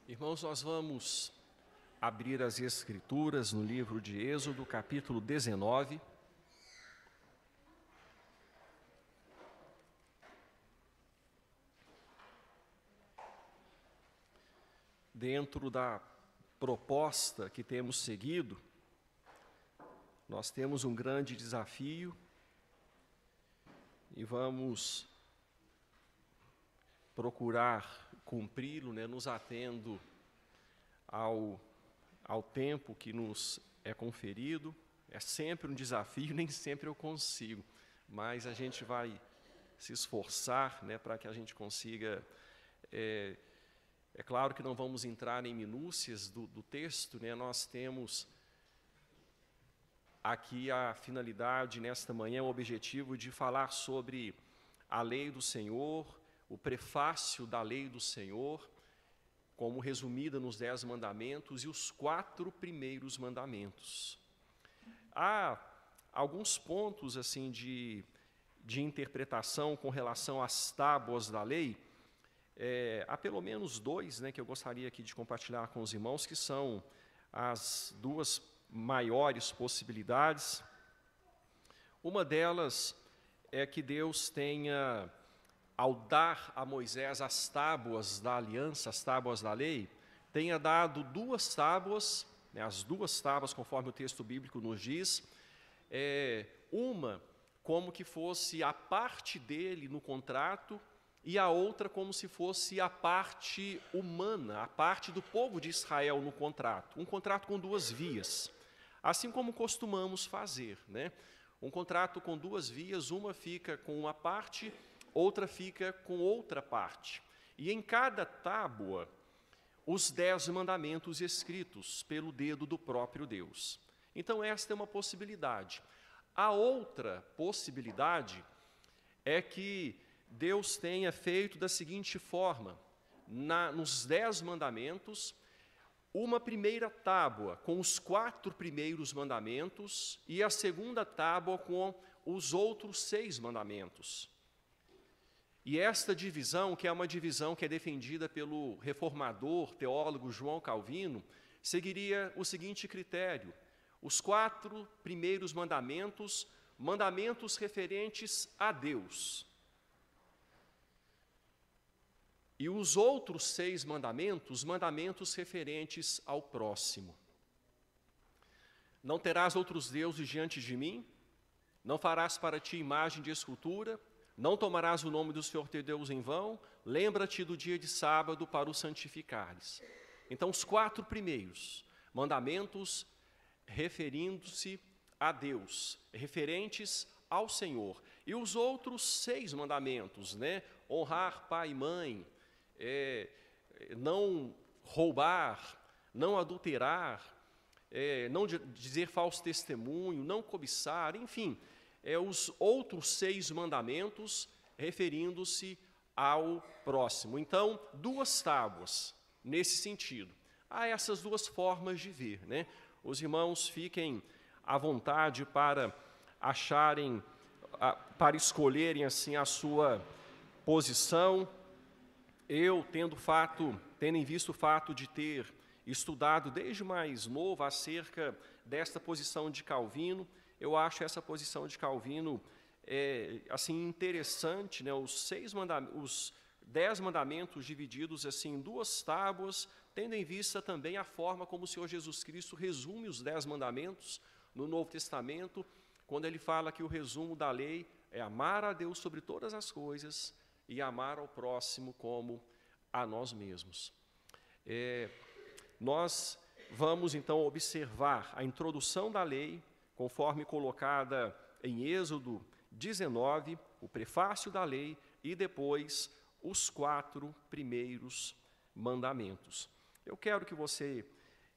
Irmãos, nós vamos abrir as Escrituras no livro de Êxodo, capítulo 19. Dentro da proposta que temos seguido, nós temos um grande desafio e vamos procurar cumpri-lo, nos atendo ao tempo que nos é conferido. É sempre um desafio, nem sempre eu consigo, mas a gente vai se esforçar, para que a gente consiga. É claro que não vamos entrar em minúcias do texto, nós temos aqui a finalidade, nesta manhã, o objetivo de falar sobre a lei do Senhor, o prefácio da lei do Senhor, como resumida nos 10 mandamentos e os 4 primeiros mandamentos. Há alguns pontos assim de interpretação com relação às tábuas da lei. Há pelo menos 2 que eu gostaria aqui de compartilhar com os irmãos, que são as 2 maiores possibilidades. Uma delas é que Deus tenha, ao dar a Moisés as tábuas da aliança, as tábuas da lei, tenha dado 2 tábuas, as 2 tábuas, conforme o texto bíblico nos diz, uma como que fosse a parte dele no contrato, e a outra como se fosse a parte humana, a parte do povo de Israel no contrato. Um contrato com 2 vias, assim como costumamos fazer. Um contrato com 2 vias, uma fica com uma parte, outra fica com outra parte. E em cada tábua, os 10 mandamentos escritos pelo dedo do próprio Deus. Então, esta é uma possibilidade. A outra possibilidade é que Deus tenha feito da seguinte forma: nos 10 mandamentos, uma primeira tábua com os 4 primeiros mandamentos e a segunda tábua com os outros 6 mandamentos. E esta divisão, que é uma divisão que é defendida pelo reformador, teólogo João Calvino, seguiria o seguinte critério: os 4 primeiros mandamentos, mandamentos referentes a Deus. E os outros 6 mandamentos, mandamentos referentes ao próximo. Não terás outros deuses diante de mim, não farás para ti imagem de escultura, não tomarás o nome do Senhor teu Deus em vão, lembra-te do dia de sábado para o santificares. Então, os 4 primeiros mandamentos referindo-se a Deus, referentes ao Senhor. E os outros 6 mandamentos, honrar pai e mãe, não roubar, não adulterar, não dizer falso testemunho, não cobiçar, enfim, os outros 6 mandamentos referindo-se ao próximo. Então, 2 tábuas nesse sentido. Há essas 2 formas de ver. Os irmãos fiquem à vontade para acharem, para escolherem assim a sua posição. Eu, tendo em vista o fato de ter estudado desde mais novo acerca desta posição de Calvino, eu acho essa posição de Calvino assim interessante, os 10 mandamentos divididos assim em 2 tábuas, tendo em vista também a forma como o Senhor Jesus Cristo resume os 10 mandamentos no Novo Testamento, quando ele fala que o resumo da lei é amar a Deus sobre todas as coisas e amar ao próximo como a nós mesmos. Nós vamos, então, observar a introdução da lei, conforme colocada em Êxodo 19, o prefácio da lei, e depois os 4 primeiros mandamentos. Eu quero que você,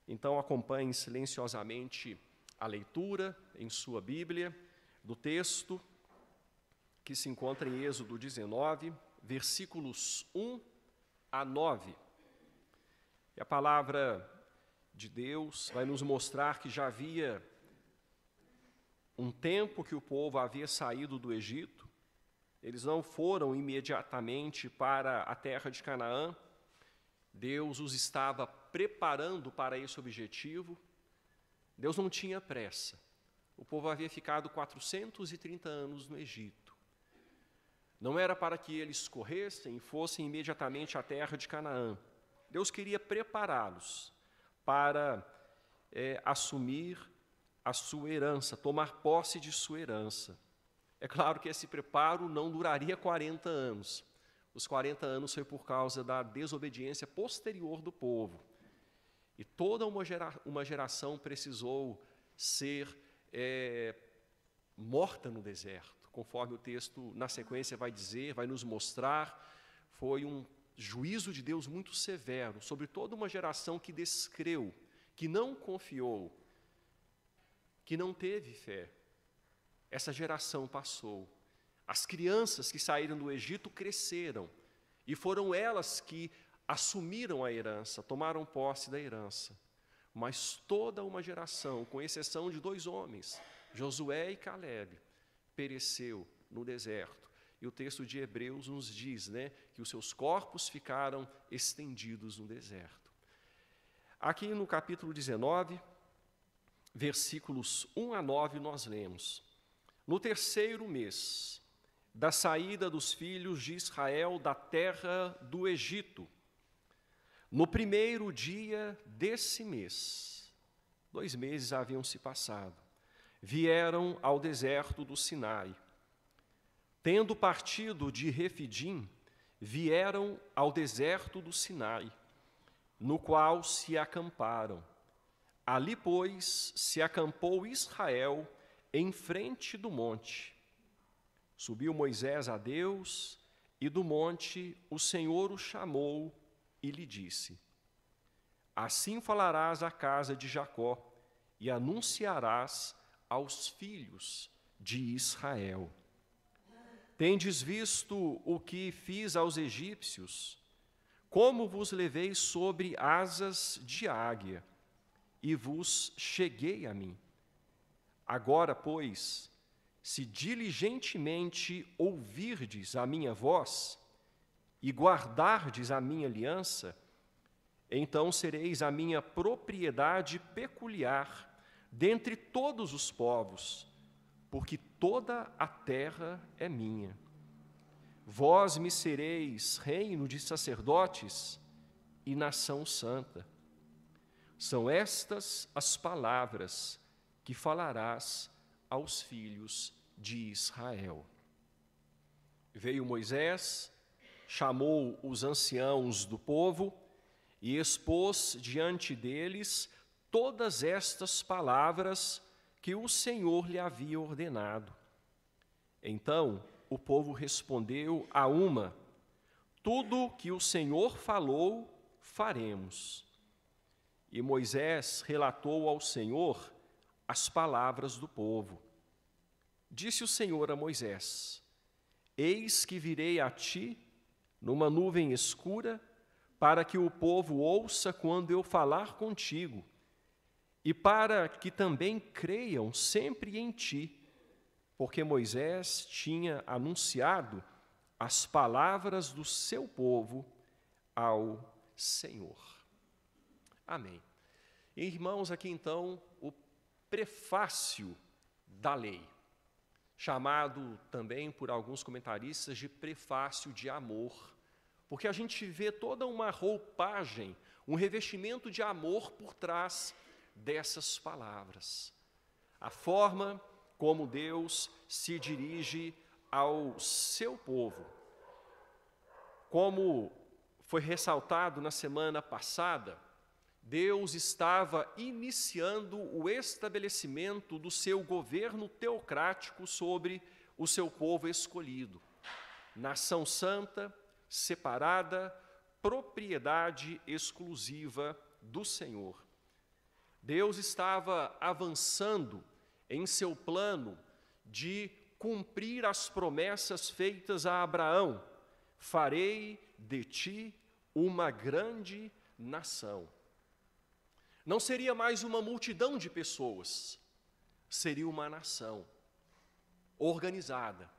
então, acompanhe silenciosamente a leitura em sua Bíblia, do texto que se encontra em Êxodo 19, versículos 1 a 9. E a palavra de Deus vai nos mostrar que já havia um tempo que o povo havia saído do Egito. Eles não foram imediatamente para a terra de Canaã. Deus os estava preparando para esse objetivo. Deus não tinha pressa. O povo havia ficado 430 anos no Egito. Não era para que eles corressem e fossem imediatamente à terra de Canaã. Deus queria prepará-los para assumir a sua herança, tomar posse de sua herança. É claro que esse preparo não duraria 40 anos. Os 40 anos foi por causa da desobediência posterior do povo. E toda uma geração precisou ser morta no deserto, conforme o texto na sequência vai dizer, vai nos mostrar. Foi um juízo de Deus muito severo sobre toda uma geração que descreu, que não confiou, que não teve fé. Essa geração passou. As crianças que saíram do Egito cresceram, e foram elas que assumiram a herança, tomaram posse da herança. Mas toda uma geração, com exceção de 2 homens, Josué e Calebe, pereceu no deserto. E o texto de Hebreus nos diz, que os seus corpos ficaram estendidos no deserto. Aqui no capítulo 19, versículos 1 a 9, nós lemos: no 3º mês da saída dos filhos de Israel da terra do Egito, no 1º dia desse mês, 2 meses haviam se passado, vieram ao deserto do Sinai. Tendo partido de Refidim, vieram ao deserto do Sinai, no qual se acamparam. Ali, pois, se acampou Israel em frente do monte. Subiu Moisés a Deus, e do monte o Senhor o chamou e lhe disse: assim falarás à casa de Jacó, e anunciarás aos filhos de Israel: tendes visto o que fiz aos egípcios, como vos levei sobre asas de águia, e vos cheguei a mim. Agora, pois, se diligentemente ouvirdes a minha voz e guardardes a minha aliança, então sereis a minha propriedade peculiar dentre todos os povos, porque toda a terra é minha. Vós me sereis reino de sacerdotes e nação santa. São estas as palavras que falarás aos filhos de Israel. Veio Moisés, chamou os anciãos do povo e expôs diante deles todas estas palavras que o Senhor lhe havia ordenado. Então o povo respondeu a uma: tudo que o Senhor falou, faremos. E Moisés relatou ao Senhor as palavras do povo. Disse o Senhor a Moisés: eis que virei a ti numa nuvem escura, para que o povo ouça quando eu falar contigo, e para que também creiam sempre em ti, porque Moisés tinha anunciado as palavras do seu povo ao Senhor. Amém. Irmãos, aqui então o prefácio da lei, chamado também por alguns comentaristas de prefácio de amor, porque a gente vê toda uma roupagem, um revestimento de amor por trás dessas palavras. A forma como Deus se dirige ao seu povo. Como foi ressaltado na semana passada, Deus estava iniciando o estabelecimento do seu governo teocrático sobre o seu povo escolhido. Nação santa, separada, propriedade exclusiva do Senhor. Deus estava avançando em seu plano de cumprir as promessas feitas a Abraão: farei de ti uma grande nação. Não seria mais uma multidão de pessoas, seria uma nação organizada,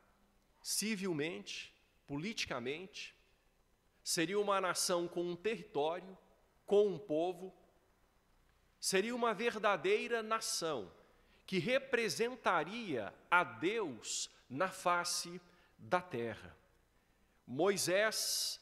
civilmente, politicamente, seria uma nação com um território, com um povo, seria uma verdadeira nação que representaria a Deus na face da terra. Moisés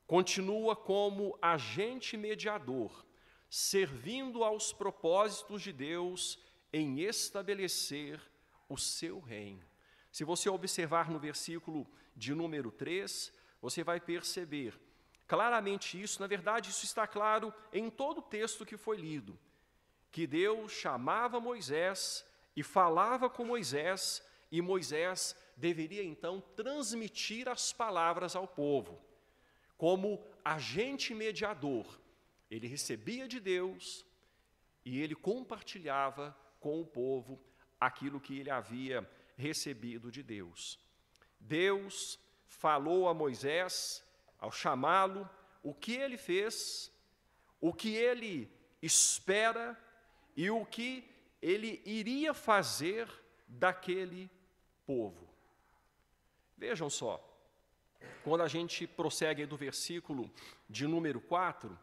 continua como agente mediador, servindo aos propósitos de Deus em estabelecer o seu reino. Se você observar no versículo de número 3, você vai perceber claramente isso. Na verdade, isso está claro em todo o texto que foi lido, que Deus chamava Moisés e falava com Moisés, e Moisés deveria então transmitir as palavras ao povo. Como agente mediador, ele recebia de Deus e ele compartilhava com o povo aquilo que ele havia recebido de Deus. Deus falou a Moisés, ao chamá-lo, o que ele fez, o que ele espera e o que ele iria fazer daquele povo. Vejam só, quando a gente prossegue do versículo de número 4,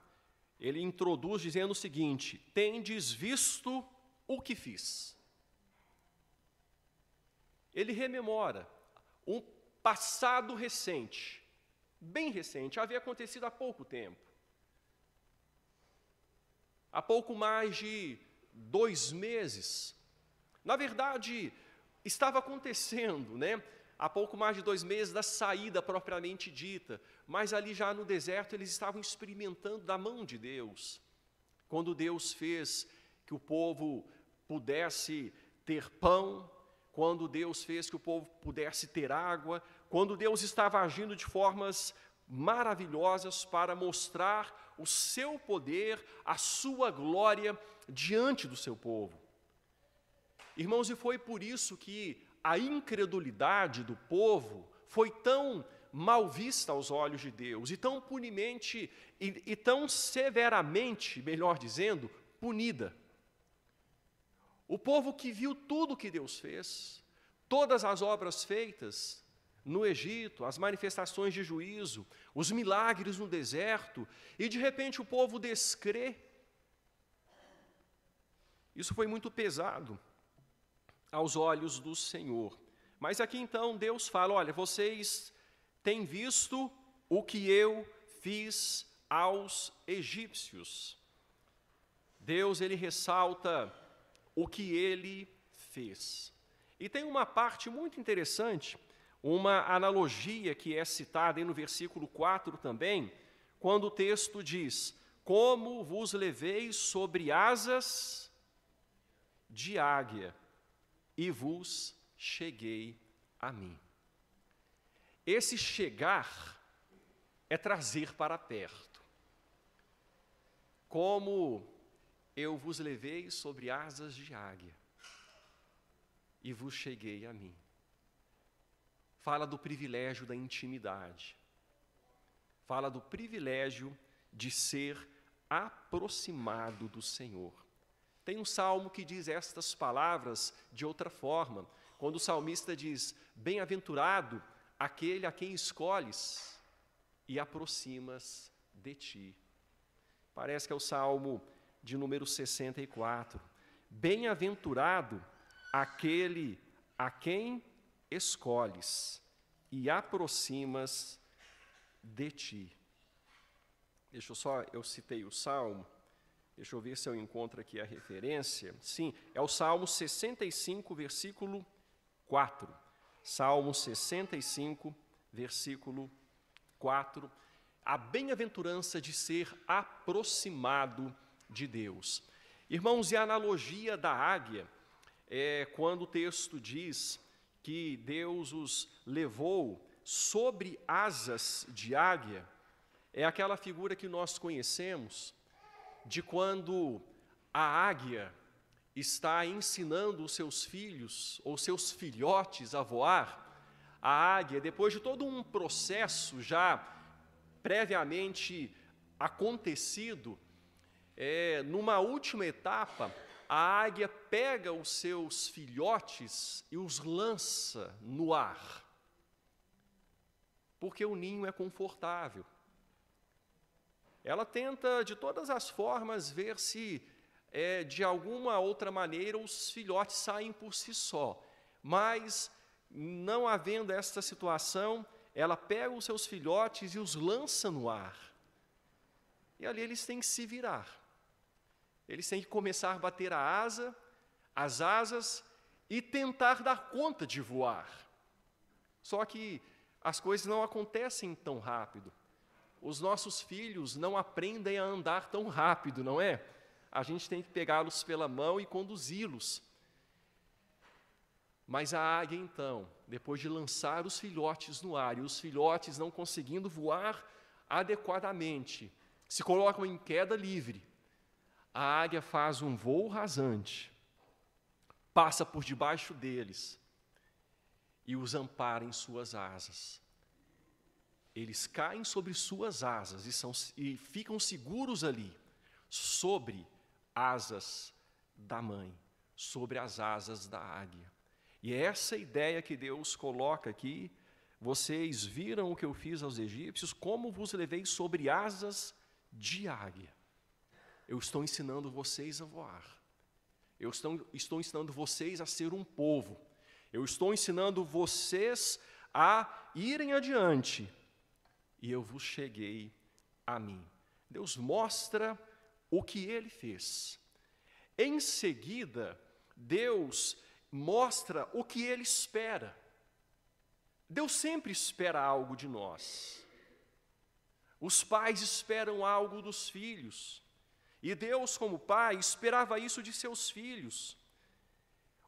ele introduz dizendo o seguinte: tendes visto o que fiz. Ele rememora um passado recente, bem recente, havia acontecido há pouco tempo. Há pouco mais de 2 meses. Na verdade, estava acontecendo, há pouco mais de 2 meses da saída propriamente dita, mas ali já no deserto eles estavam experimentando da mão de Deus. Quando Deus fez que o povo pudesse ter pão, quando Deus fez que o povo pudesse ter água, quando Deus estava agindo de formas maravilhosas para mostrar o seu poder, a sua glória diante do seu povo. Irmãos, e foi por isso que a incredulidade do povo foi tão mal vista aos olhos de Deus, e tão punimente, e tão severamente, melhor dizendo, punida. O povo que viu tudo que Deus fez, todas as obras feitas no Egito, as manifestações de juízo, os milagres no deserto, e de repente o povo descrê. Isso foi muito pesado aos olhos do Senhor. Mas aqui então Deus fala: olha, vocês têm visto o que eu fiz aos egípcios. Deus, ele ressalta o que ele fez. E tem uma parte muito interessante, uma analogia que é citada aí no versículo 4 também, quando o texto diz: como vos levei sobre asas de águia, e vos cheguei a mim. Esse chegar é trazer para perto. Como eu vos levei sobre asas de águia, e vos cheguei a mim. Fala do privilégio da intimidade. Fala do privilégio de ser aproximado do Senhor. Tem um salmo que diz estas palavras de outra forma, quando o salmista diz: bem-aventurado aquele a quem escolhes e aproximas de ti. Parece que é o salmo de número 64. Bem-aventurado aquele a quem escolhes e aproximas de ti. Eu citei o salmo, deixa eu ver se eu encontro aqui a referência. Sim, é o Salmo 65, versículo 4. Salmo 65, versículo 4. A bem-aventurança de ser aproximado de Deus. Irmãos, e a analogia da águia é quando o texto diz que Deus os levou sobre asas de águia, é aquela figura que nós conhecemos de quando a águia está ensinando os seus filhos ou seus filhotes a voar. A águia, depois de todo um processo já previamente acontecido, numa última etapa, a águia pega os seus filhotes e os lança no ar, porque o ninho é confortável. ela tenta, de todas as formas, ver se, de alguma outra maneira, os filhotes saem por si só. Mas, não havendo esta situação, ela pega os seus filhotes e os lança no ar. E ali eles têm que se virar. Eles têm que começar a bater as asas, e tentar dar conta de voar. Só que as coisas não acontecem tão rápido. Os nossos filhos não aprendem a andar tão rápido, não é? A gente tem que pegá-los pela mão e conduzi-los. Mas a águia, então, depois de lançar os filhotes no ar, e os filhotes não conseguindo voar adequadamente, se colocam em queda livre, a águia faz um voo rasante, passa por debaixo deles e os ampara em suas asas. Eles caem sobre suas asas e ficam seguros ali, sobre asas da mãe, sobre as asas da águia. E é essa ideia que Deus coloca aqui. Vocês viram o que eu fiz aos egípcios, como vos levei sobre asas de águia. Eu estou ensinando vocês a voar. Eu estou ensinando vocês a ser um povo. Eu estou ensinando vocês a irem adiante. E eu vos cheguei a mim. Deus mostra o que Ele fez. Em seguida, Deus mostra o que Ele espera. Deus sempre espera algo de nós. Os pais esperam algo dos filhos. E Deus, como Pai, esperava isso de seus filhos.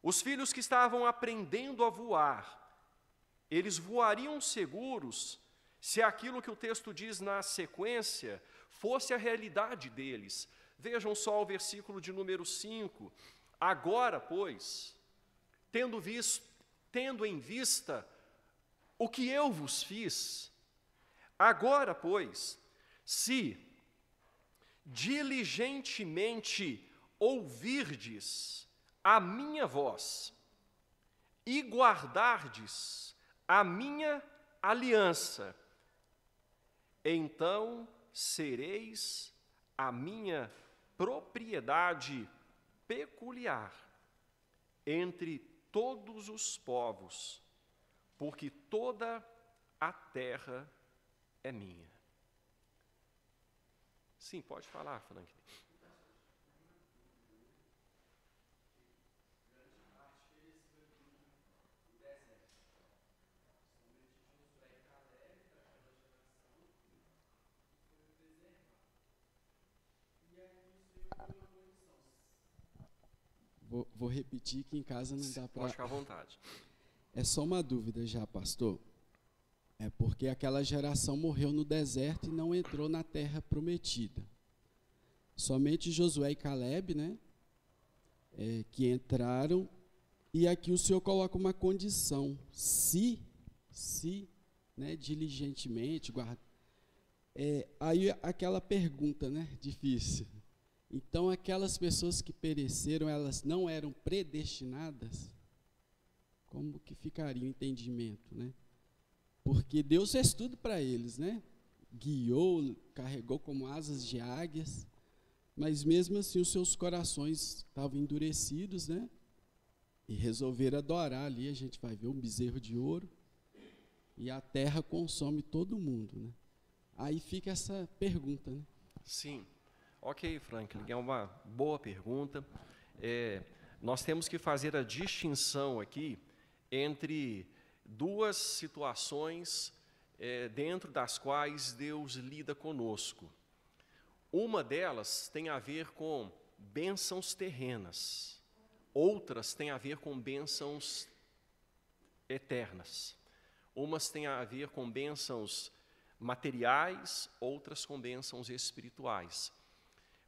Os filhos que estavam aprendendo a voar, eles voariam seguros se aquilo que o texto diz na sequência fosse a realidade deles. Vejam só o versículo de número 5. Agora, pois, tendo em vista o que eu vos fiz, agora, pois, se diligentemente ouvirdes a minha voz e guardardes a minha aliança, então sereis a minha propriedade peculiar entre todos os povos, porque toda a terra é minha. Sim, pode falar, Frank. Vou repetir que em casa não dá para... Pode ficar à vontade. É só uma dúvida já, pastor. É porque aquela geração morreu no deserto e não entrou na terra prometida. Somente Josué e Caleb, né, que entraram. E aqui o Senhor coloca uma condição. Se né, diligentemente, aí aquela pergunta, né, difícil. Então, aquelas pessoas que pereceram, elas não eram predestinadas? Como que ficaria o entendimento, né? Porque Deus fez tudo para eles, né? Guiou, carregou como asas de águias, mas mesmo assim os seus corações estavam endurecidos, né? E resolveram adorar ali, a gente vai ver um bezerro de ouro, e a terra consome todo mundo, né? Aí fica essa pergunta, né? Sim. Ok, Franklin, é uma boa pergunta. Nós temos que fazer a distinção aqui entre duas situações dentro das quais Deus lida conosco. Uma delas tem a ver com bênçãos terrenas, outras têm a ver com bênçãos eternas. Umas têm a ver com bênçãos materiais, outras com bênçãos espirituais.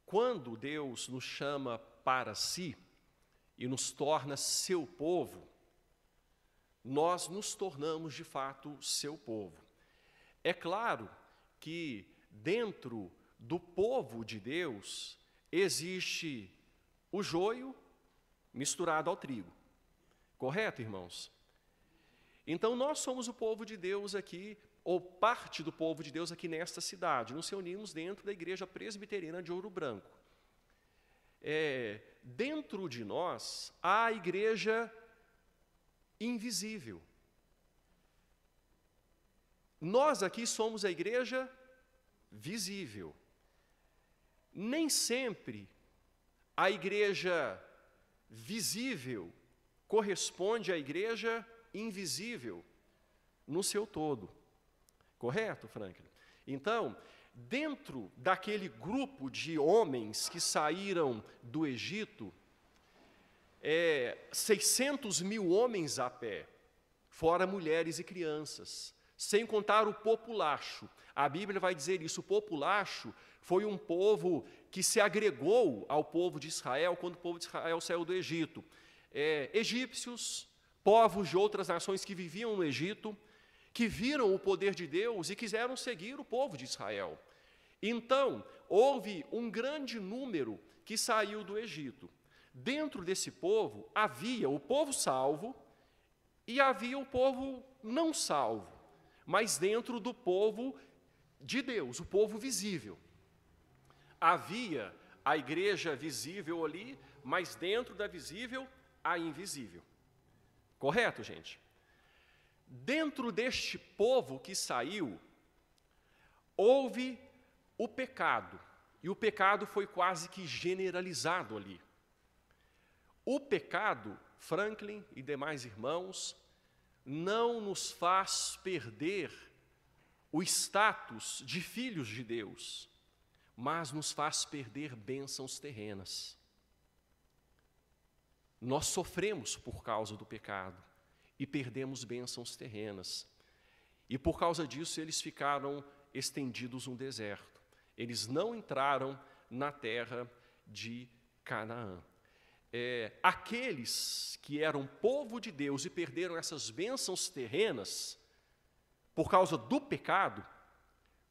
Quando Deus nos chama para si e nos torna seu povo, nós nos tornamos de fato seu povo. É claro que dentro do povo de Deus existe o joio misturado ao trigo. Correto, irmãos? Então nós somos o povo de Deus aqui ou parte do povo de Deus aqui nesta cidade. Nos reunimos dentro da Igreja Presbiteriana de Ouro Branco. Dentro de nós, há a igreja invisível. Nós aqui somos a igreja visível. Nem sempre a igreja visível corresponde à igreja invisível no seu todo. Correto, Franklin? Então, dentro daquele grupo de homens que saíram do Egito, 600 mil homens a pé, fora mulheres e crianças, sem contar o populacho. A Bíblia vai dizer isso, o populacho foi um povo que se agregou ao povo de Israel quando o povo de Israel saiu do Egito. Egípcios, povos de outras nações que viviam no Egito, que viram o poder de Deus e quiseram seguir o povo de Israel. Então, houve um grande número que saiu do Egito. Dentro desse povo, havia o povo salvo e havia o povo não salvo, mas dentro do povo de Deus, o povo visível. Havia a igreja visível ali, mas dentro da visível, a invisível. Correto, gente? Dentro deste povo que saiu, houve o pecado, e o pecado foi quase que generalizado ali. O pecado, Franklin e demais irmãos, não nos faz perder o status de filhos de Deus, mas nos faz perder bênçãos terrenas. Nós sofremos por causa do pecado e perdemos bênçãos terrenas. E por causa disso eles ficaram estendidos no deserto. Eles não entraram na terra de Canaã. Aqueles que eram povo de Deus e perderam essas bênçãos terrenas, por causa do pecado,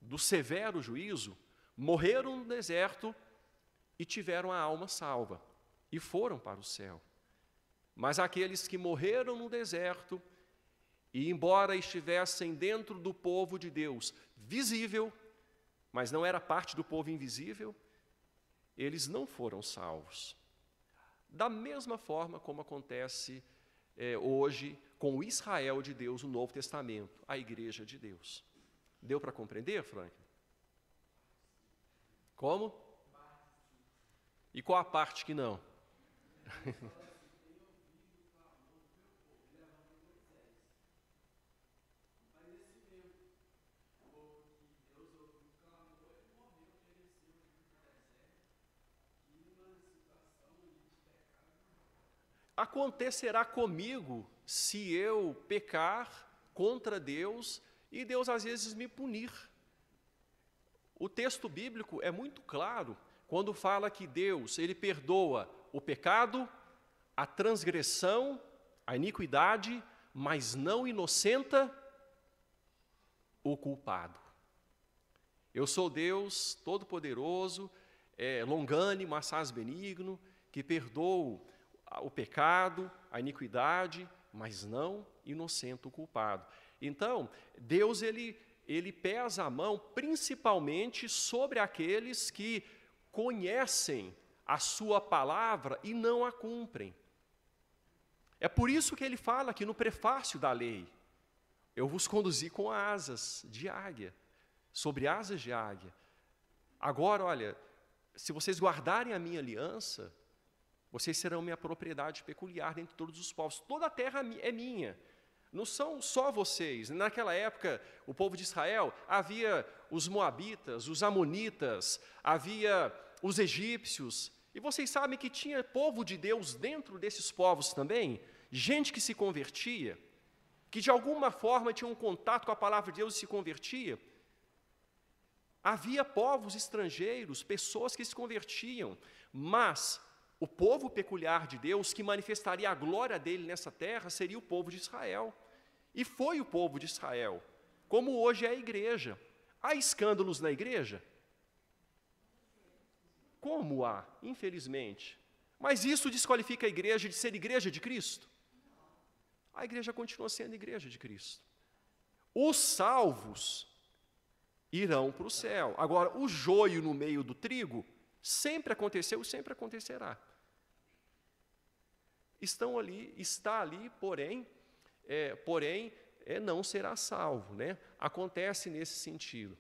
do severo juízo, morreram no deserto e tiveram a alma salva, e foram para o céu. Mas aqueles que morreram no deserto, e embora estivessem dentro do povo de Deus visível, mas não era parte do povo invisível, eles não foram salvos. Da mesma forma como acontece hoje com o Israel de Deus, o Novo Testamento, a Igreja de Deus. Deu para compreender, Frank? Como? E qual a parte que não? Acontecerá comigo se eu pecar contra Deus e Deus às vezes me punir. O texto bíblico é muito claro quando fala que Deus, Ele perdoa o pecado, a transgressão, a iniquidade, mas não inocenta o culpado. Eu sou Deus Todo-Poderoso, longânimo, assaz benigno, que perdoa o pecado, a iniquidade, mas não inocenta o culpado. Então, Deus, ele pesa a mão principalmente sobre aqueles que conhecem a sua palavra e não a cumprem. É por isso que ele fala aqui no prefácio da lei: eu vos conduzi com asas de águia, sobre asas de águia. Agora, olha, se vocês guardarem a minha aliança, vocês serão minha propriedade peculiar dentre todos os povos. Toda a terra é minha. Não são só vocês. Naquela época, o povo de Israel, havia os moabitas, os amonitas, havia os egípcios. E vocês sabem que tinha povo de Deus dentro desses povos também, gente que se convertia, que de alguma forma tinha um contato com a palavra de Deus e se convertia. Havia povos estrangeiros, pessoas que se convertiam, mas o povo peculiar de Deus, que manifestaria a glória dele nessa terra, seria o povo de Israel. E foi o povo de Israel, como hoje é a igreja. Há escândalos na igreja? Como há, infelizmente. Mas isso desqualifica a igreja de ser igreja de Cristo? A igreja continua sendo igreja de Cristo. Os salvos irão para o céu. Agora, o joio no meio do trigo sempre aconteceu e sempre acontecerá. Está ali, porém, não será salvo, né? Acontece nesse sentido.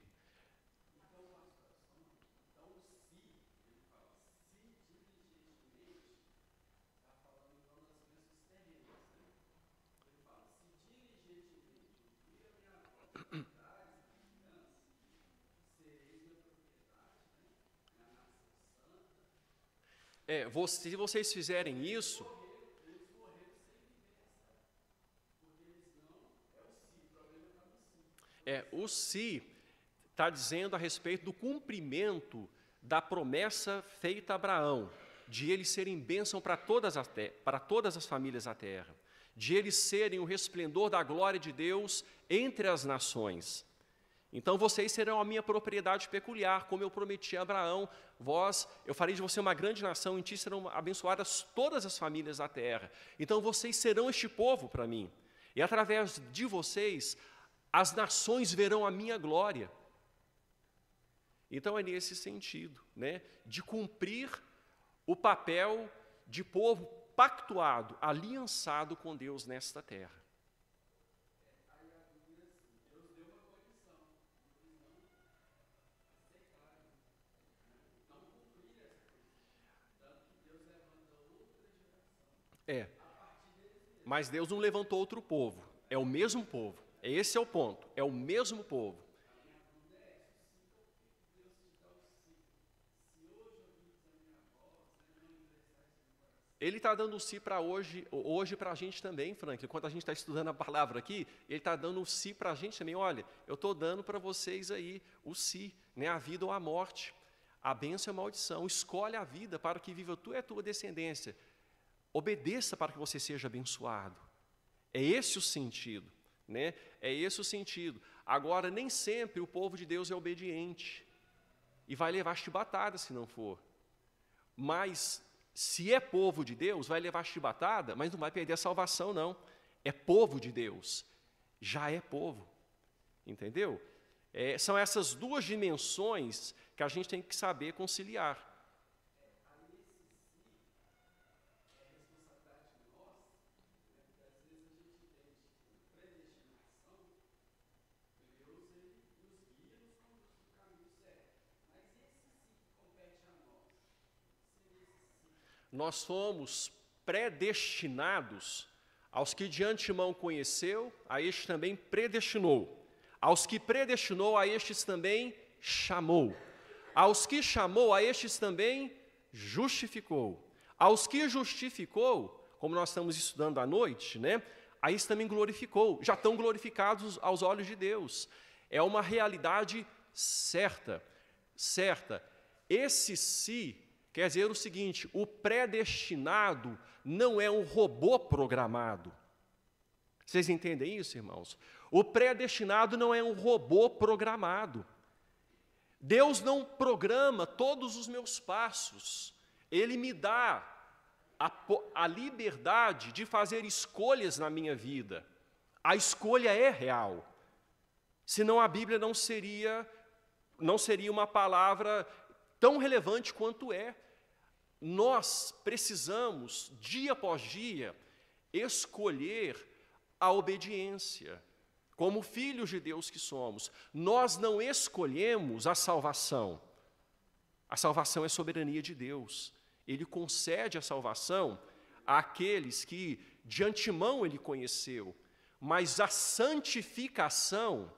Se vocês fizerem isso, o se está dizendo a respeito do cumprimento da promessa feita a Abraão, de eles serem bênção para todas as famílias da terra, de eles serem o resplendor da glória de Deus entre as nações. Então, vocês serão a minha propriedade peculiar, como eu prometi a Abraão. Eu farei de você uma grande nação, em ti serão abençoadas todas as famílias da terra. Então, vocês serão este povo para mim. E através de vocês, as nações verão a minha glória. Então, é nesse sentido, né, de cumprir o papel de povo pactuado, aliançado com Deus nesta terra. Mas Deus não levantou outro povo, é o mesmo povo. Esse é o ponto, é o mesmo povo. Ele está dando o si para hoje para a gente também, Frank. Enquanto a gente está estudando a palavra aqui, ele está dando o si para a gente também. Olha, eu estou dando para vocês aí o si, né, a vida ou a morte, a bênção e a maldição. Escolhe a vida para que viva tu e a tua descendência. Obedeça para que você seja abençoado. É esse o sentido, né? É esse o sentido. Agora, nem sempre o povo de Deus é obediente e vai levar chibatada se não for. Mas, se é povo de Deus, vai levar chibatada, mas não vai perder a salvação, não. É povo de Deus, já é povo. Entendeu? São essas duas dimensões que a gente tem que saber conciliar. Nós somos predestinados, aos que de antemão conheceu, a este também predestinou. Aos que predestinou, a estes também chamou. Aos que chamou, a estes também justificou. Aos que justificou, como nós estamos estudando à noite, né? A estes também glorificou. Já estão glorificados aos olhos de Deus. É uma realidade certa. Esse si quer dizer o seguinte: o predestinado não é um robô programado. Vocês entendem isso, irmãos? O predestinado não é um robô programado. Deus não programa todos os meus passos. Ele me dá a liberdade de fazer escolhas na minha vida. A escolha é real. Senão a Bíblia não seria uma palavra tão relevante quanto é. Nós precisamos, dia após dia, escolher a obediência. Como filhos de Deus que somos, nós não escolhemos a salvação. A salvação é soberania de Deus. Ele concede a salvação àqueles que de antemão Ele conheceu. Mas a santificação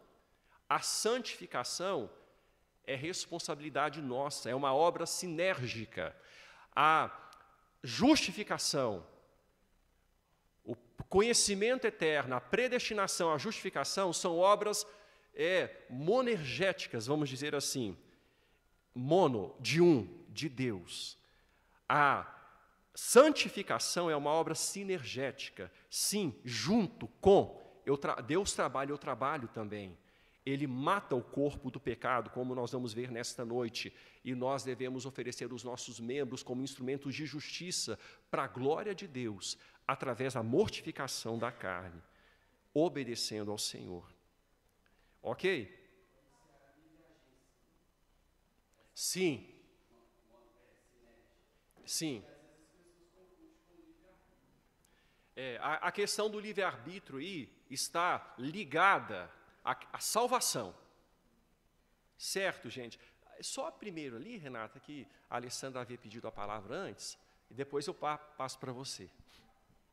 é responsabilidade nossa, é uma obra sinérgica. A justificação, o conhecimento eterno, a predestinação, a justificação são obras monergéticas, vamos dizer assim. Mono, de Deus. A santificação é uma obra sinergética, sim, junto com Deus trabalha, eu trabalho também. Ele mata o corpo do pecado, como nós vamos ver nesta noite, e nós devemos oferecer os nossos membros como instrumentos de justiça para a glória de Deus, através da mortificação da carne, obedecendo ao Senhor. Ok? Sim. Sim. A questão do livre-arbítrio aí está ligada à salvação. Certo, gente? Só primeiro ali, Renata, que a Alessandra havia pedido a palavra antes, e depois eu passo para você.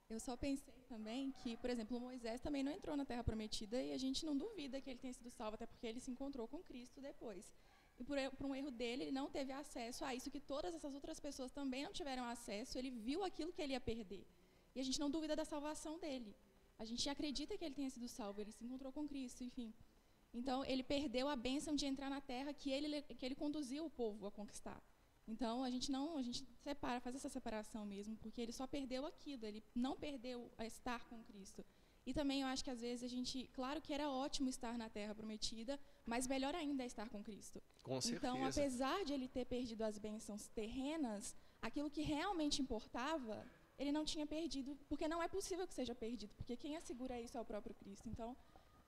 Eu só pensei também que, por exemplo, Moisés também não entrou na Terra Prometida e a gente não duvida que ele tenha sido salvo, até porque ele se encontrou com Cristo depois. E por um erro dele, ele não teve acesso a isso que todas essas outras pessoas também não tiveram acesso, ele viu aquilo que ele ia perder. E a gente não duvida da salvação dele. A gente acredita que ele tenha sido salvo, ele se encontrou com Cristo, enfim. Então, ele perdeu a bênção de entrar na terra que ele conduziu o povo a conquistar. Então, a gente faz essa separação mesmo, porque ele só perdeu aquilo, ele não perdeu a estar com Cristo. E também eu acho que às vezes claro que era ótimo estar na Terra Prometida, mas melhor ainda é estar com Cristo. Com certeza. Então, apesar de ele ter perdido as bênçãos terrenas, aquilo que realmente importava, ele não tinha perdido, porque não é possível que seja perdido, porque quem assegura isso é o próprio Cristo. Então,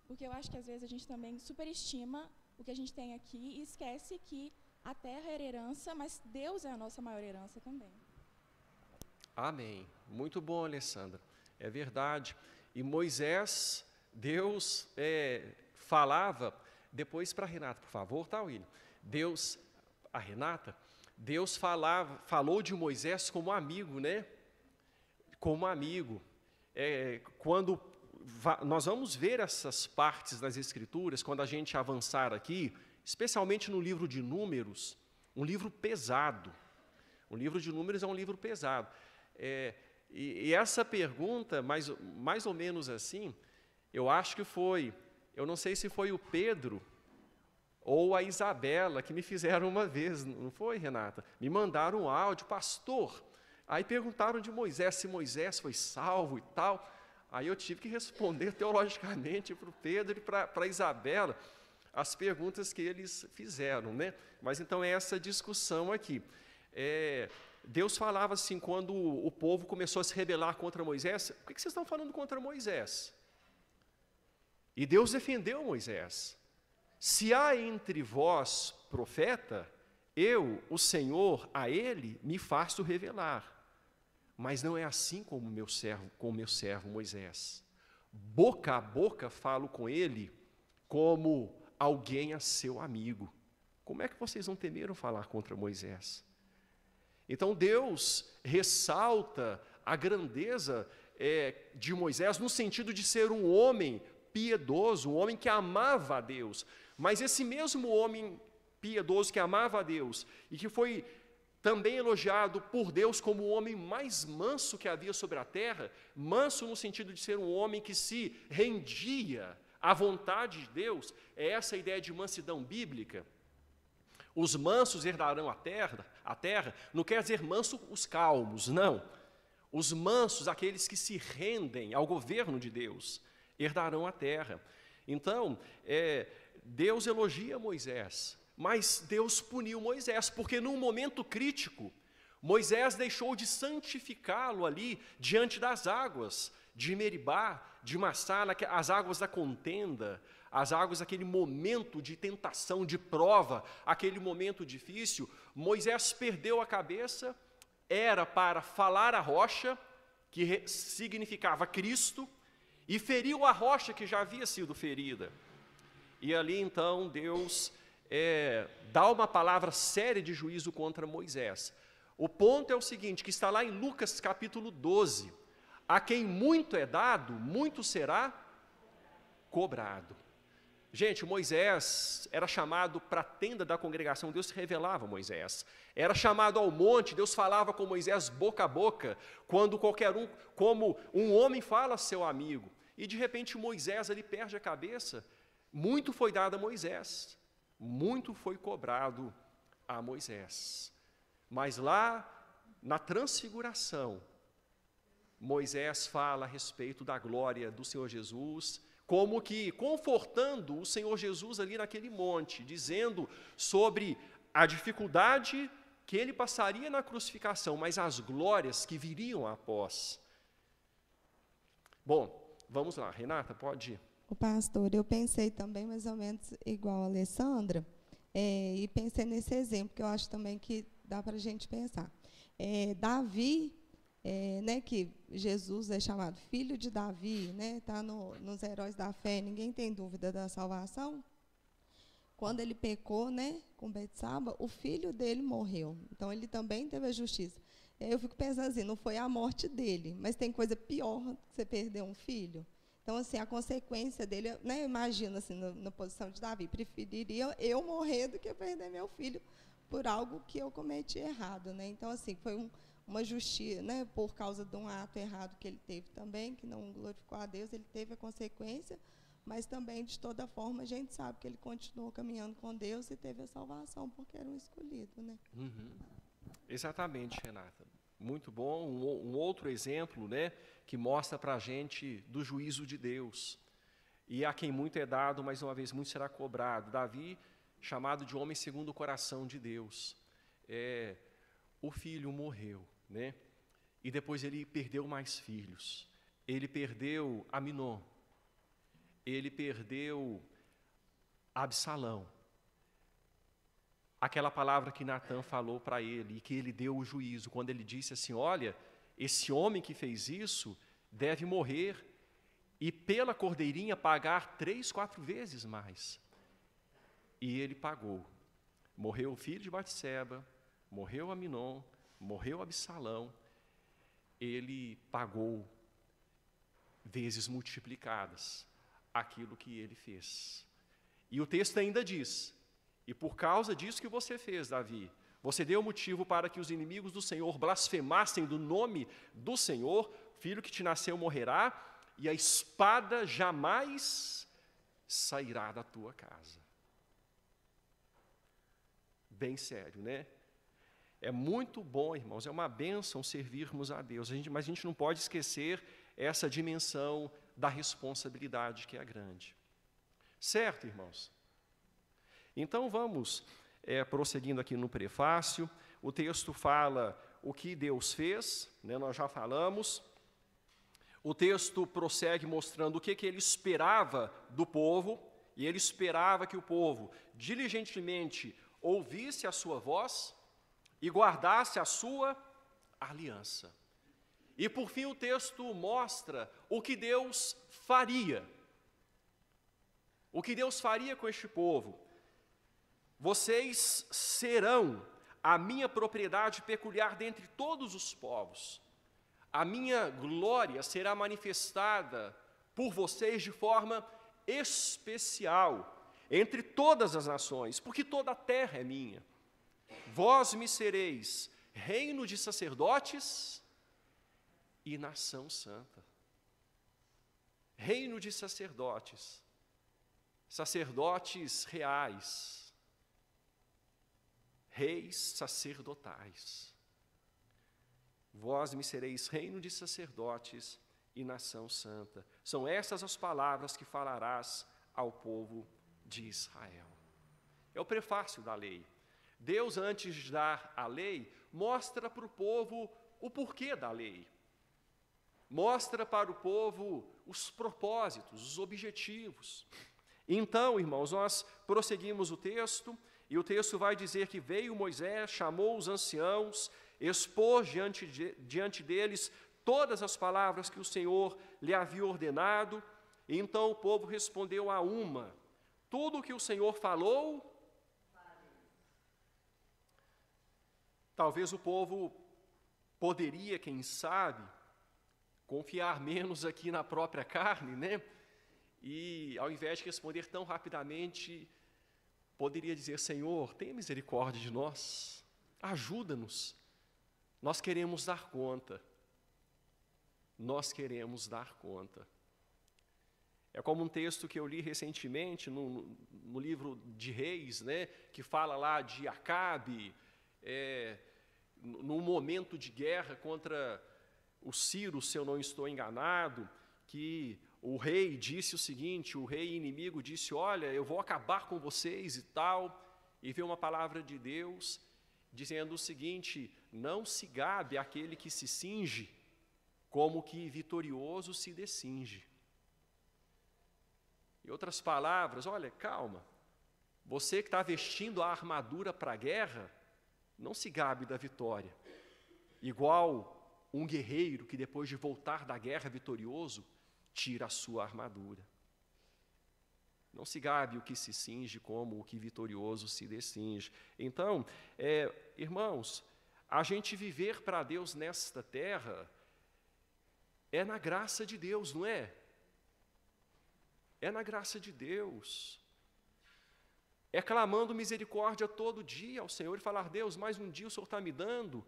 porque eu acho que às vezes a gente também superestima o que a gente tem aqui e esquece que a terra era herança, mas Deus é a nossa maior herança também. Amém. Muito bom, Alessandra. É verdade. E Moisés, Deus falava, depois para a Renata, por favor, tá, William? A Renata, Deus falou de Moisés como amigo, né? Como amigo. Quando nós vamos ver essas partes das Escrituras, quando a gente avançar aqui, especialmente no livro de Números, um livro pesado. O livro de Números é um livro pesado. E essa pergunta, mais ou menos assim, eu acho que eu não sei se foi o Pedro ou a Isabela que me fizeram uma vez, não foi, Renata? Me mandaram um áudio, pastor, aí perguntaram de Moisés, se Moisés foi salvo e tal. Aí eu tive que responder teologicamente para o Pedro e para a Isabela as perguntas que eles fizeram, né? Mas então é essa discussão aqui. Deus falava assim, quando o povo começou a se rebelar contra Moisés, por que vocês estão falando contra Moisés? E Deus defendeu Moisés. Se há entre vós profeta, eu, o Senhor, a ele me faço revelar. Mas não é assim com o meu servo Moisés. Boca a boca falo com ele como alguém a seu amigo. Como é que vocês não temeram falar contra Moisés? Então Deus ressalta a grandeza de Moisés no sentido de ser um homem piedoso, um homem que amava a Deus. Mas esse mesmo homem piedoso que amava a Deus e que foi também elogiado por Deus como o homem mais manso que havia sobre a terra, manso no sentido de ser um homem que se rendia à vontade de Deus, é essa a ideia de mansidão bíblica. Os mansos herdarão a terra, não quer dizer manso os calmos, não. Os mansos, aqueles que se rendem ao governo de Deus, herdarão a terra. Então, Deus elogia Moisés, mas Deus puniu Moisés, porque num momento crítico, Moisés deixou de santificá-lo ali diante das águas de Meribá, de Massá, as águas da contenda, as águas daquele momento de tentação, de prova, aquele momento difícil. Moisés perdeu a cabeça, era para falar a rocha, que significava Cristo, e feriu a rocha que já havia sido ferida. E ali então Deus dá uma palavra séria de juízo contra Moisés. O ponto é o seguinte, que está lá em Lucas capítulo 12, a quem muito é dado, muito será cobrado. Gente, Moisés era chamado para a tenda da congregação, Deus se revelava a Moisés. Era chamado ao monte, Deus falava com Moisés boca a boca, quando como um homem fala a seu amigo. E de repente Moisés ali perde a cabeça. Muito foi dado a Moisés, muito foi cobrado a Moisés. Mas lá na transfiguração, Moisés fala a respeito da glória do Senhor Jesus, como que confortando o Senhor Jesus ali naquele monte, dizendo sobre a dificuldade que ele passaria na crucificação, mas as glórias que viriam após. Bom, vamos lá, Renata, pode ir. O pastor, eu pensei também mais ou menos igual a Alessandra, e pensei nesse exemplo, que eu acho também que dá para a gente pensar. Davi, né, que Jesus é chamado filho de Davi, né, está nos Heróis da Fé, ninguém tem dúvida da salvação. Quando ele pecou, né, com Betsaba, o filho dele morreu. Então, ele também teve a justiça. Eu fico pensando assim, não foi a morte dele, mas tem coisa pior que você perder um filho. Então, assim, a consequência dele, né, eu imagino, assim, na posição de Davi, preferiria eu morrer do que perder meu filho por algo que eu cometi errado, né? Então, assim, foi uma justiça, né, por causa de um ato errado que ele teve também, que não glorificou a Deus, ele teve a consequência, mas também, de toda forma, a gente sabe que ele continuou caminhando com Deus e teve a salvação, porque era um escolhido, né? Uhum. Exatamente, Renata. Muito bom. Um outro exemplo, né, que mostra para a gente do juízo de Deus. E a quem muito é dado, mais uma vez, muito será cobrado. Davi, chamado de homem segundo o coração de Deus. O filho morreu, né? E depois ele perdeu mais filhos. Ele perdeu Aminon. Ele perdeu Absalão. Aquela palavra que Natã falou para ele e que ele deu o juízo, quando ele disse assim, olha, esse homem que fez isso deve morrer e pela cordeirinha pagar 3, 4 vezes mais. E ele pagou. Morreu o filho de Batseba, morreu Aminon, morreu Absalão. Ele pagou vezes multiplicadas aquilo que ele fez. E o texto ainda diz, e por causa disso que você fez, Davi, você deu motivo para que os inimigos do Senhor blasfemassem do nome do Senhor, filho que te nasceu morrerá, e a espada jamais sairá da tua casa. Bem sério, né? É muito bom, irmãos, é uma bênção servirmos a Deus, mas a gente não pode esquecer essa dimensão da responsabilidade que é grande. Certo, irmãos? Então, vamos prosseguindo aqui no prefácio. O texto fala o que Deus fez, né, nós já falamos. O texto prossegue mostrando o que ele esperava do povo, e ele esperava que o povo diligentemente ouvisse a sua voz e guardasse a sua aliança. E, por fim, o texto mostra o que Deus faria. O que Deus faria com este povo. Vocês serão a minha propriedade peculiar dentre todos os povos. A minha glória será manifestada por vocês de forma especial entre todas as nações, porque toda a terra é minha. Vós me sereis reino de sacerdotes e nação santa. Reino de sacerdotes, sacerdotes reais, reis sacerdotais. Vós me sereis reino de sacerdotes e nação santa. São essas as palavras que falarás ao povo de Israel. É o prefácio da lei. Deus, antes de dar a lei, mostra para o povo o porquê da lei. Mostra para o povo os propósitos, os objetivos. Então, irmãos, nós prosseguimos o texto, e o texto vai dizer que veio Moisés, chamou os anciãos, expôs diante deles todas as palavras que o Senhor lhe havia ordenado, e então o povo respondeu a uma: tudo o que o Senhor falou. Talvez o povo poderia, quem sabe, confiar menos aqui na própria carne, né? E, ao invés de responder tão rapidamente, poderia dizer: Senhor, tenha misericórdia de nós, ajuda-nos, nós queremos dar conta, nós queremos dar conta. É como um texto que eu li recentemente no livro de Reis, né, que fala lá de Acabe, num momento de guerra contra o Ciro, se eu não estou enganado, que o rei disse o seguinte, o rei inimigo disse: olha, eu vou acabar com vocês e tal, e veio uma palavra de Deus dizendo o seguinte: não se gabe aquele que se cinge, como que vitorioso se descinge. Em outras palavras, olha, calma, você que está vestindo a armadura para a guerra, não se gabe da vitória. Igual um guerreiro que depois de voltar da guerra vitorioso, tira a sua armadura. Não se gabe o que se cinge como o que vitorioso se descinge. Então, irmãos, a gente viver para Deus nesta terra é na graça de Deus, não é? É na graça de Deus. É clamando misericórdia todo dia ao Senhor e falar: Deus, mais um dia o Senhor está me dando,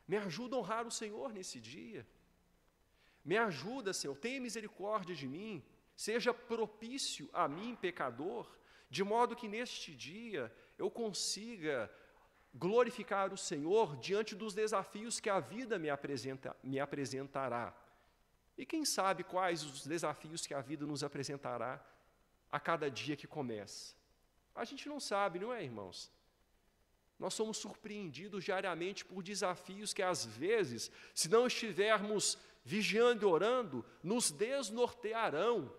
me ajuda a honrar o Senhor nesse dia. Me ajuda, Senhor, tenha misericórdia de mim, seja propício a mim, pecador, de modo que neste dia eu consiga glorificar o Senhor diante dos desafios que a vida me apresentará. E quem sabe quais os desafios que a vida nos apresentará a cada dia que começa. A gente não sabe, não é, irmãos? Nós somos surpreendidos diariamente por desafios que, às vezes, se não estivermos vigiando e orando, nos desnortearão,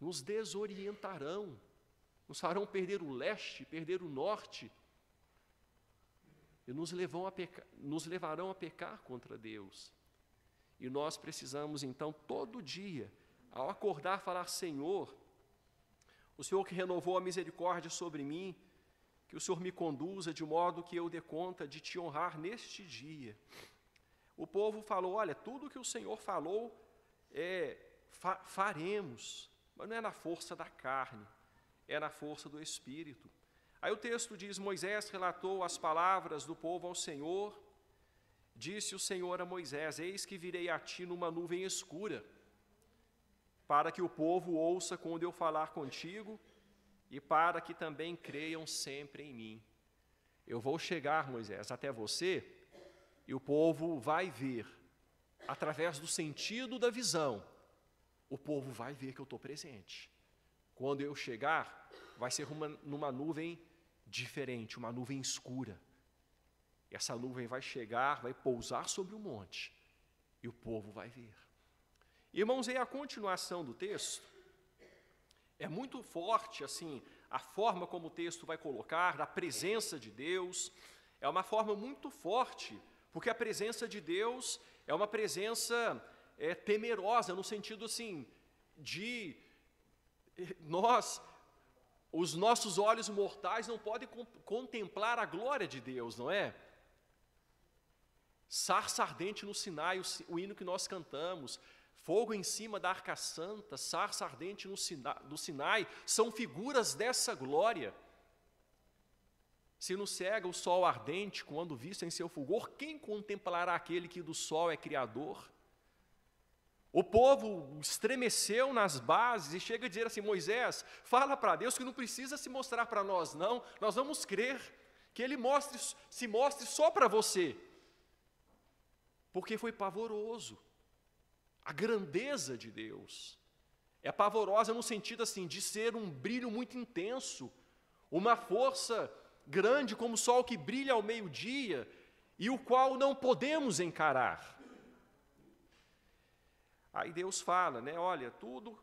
nos desorientarão, nos farão perder o leste, perder o norte, e nos levarão a pecar contra Deus. E nós precisamos, então, todo dia, ao acordar, falar: Senhor, o Senhor que renovou a misericórdia sobre mim, que o Senhor me conduza de modo que eu dê conta de te honrar neste dia. O povo falou: olha, tudo que o Senhor falou, faremos, mas não é na força da carne, é na força do Espírito. Aí o texto diz: Moisés relatou as palavras do povo ao Senhor. Disse o Senhor a Moisés: eis que virei a ti numa nuvem escura, para que o povo ouça quando eu falar contigo, e para que também creiam sempre em mim. Eu vou chegar, Moisés, até você, e o povo vai ver, através do sentido da visão, o povo vai ver que eu estou presente. Quando eu chegar, vai ser numa nuvem diferente, uma nuvem escura. Essa nuvem vai chegar, vai pousar sobre o monte, e o povo vai ver. Irmãos, aí a continuação do texto é muito forte, assim, a forma como o texto vai colocar, da presença de Deus, é uma forma muito forte, porque a presença de Deus é uma presença temerosa, no sentido, assim, de os nossos olhos mortais não podem contemplar a glória de Deus, não é? Sarça ardente no Sinai, o hino que nós cantamos, fogo em cima da Arca Santa, sarça ardente no Sinai, são figuras dessa glória. Se nos cega o sol ardente, quando visto em seu fulgor, quem contemplará aquele que do sol é criador? O povo estremeceu nas bases e chega a dizer assim: Moisés, fala para Deus que não precisa se mostrar para nós, não, nós vamos crer, que Ele se mostre só para você. Porque foi pavoroso. A grandeza de Deus é pavorosa no sentido assim, de ser um brilho muito intenso, uma força grande como o sol que brilha ao meio-dia e o qual não podemos encarar. Aí Deus fala, né, olha, tudo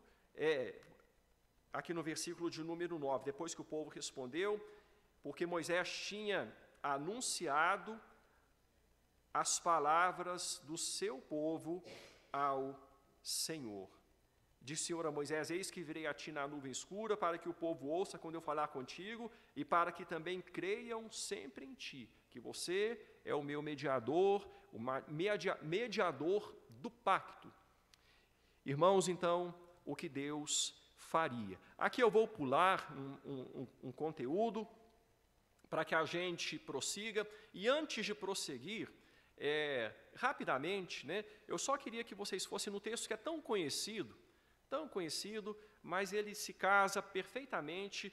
aqui no versículo de número 9, depois que o povo respondeu, porque Moisés tinha anunciado as palavras do seu povo ao Senhor. Disse o Senhor a Moisés: eis que virei a ti na nuvem escura, para que o povo ouça quando eu falar contigo, e para que também creiam sempre em ti, que você é o meu mediador, o mediador do pacto. Irmãos, então, o que Deus faria? Aqui eu vou pular um conteúdo para que a gente prossiga, e antes de prosseguir, rapidamente, né, eu só queria que vocês fossem no texto que é tão conhecido, mas ele se casa perfeitamente.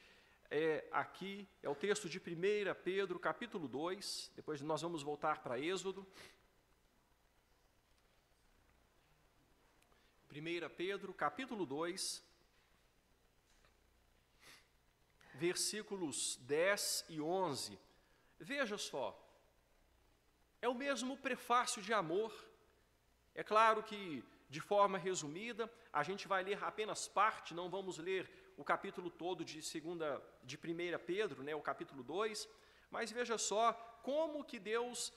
Aqui é o texto de 1 Pedro, capítulo 2, depois nós vamos voltar para Êxodo. 1 Pedro, capítulo 2, versículos 10 e 11. Veja só, é o mesmo prefácio de amor. É claro que de forma resumida, a gente vai ler apenas parte, não vamos ler o capítulo todo de 1 Pedro, né, o capítulo 2, mas veja só como que Deus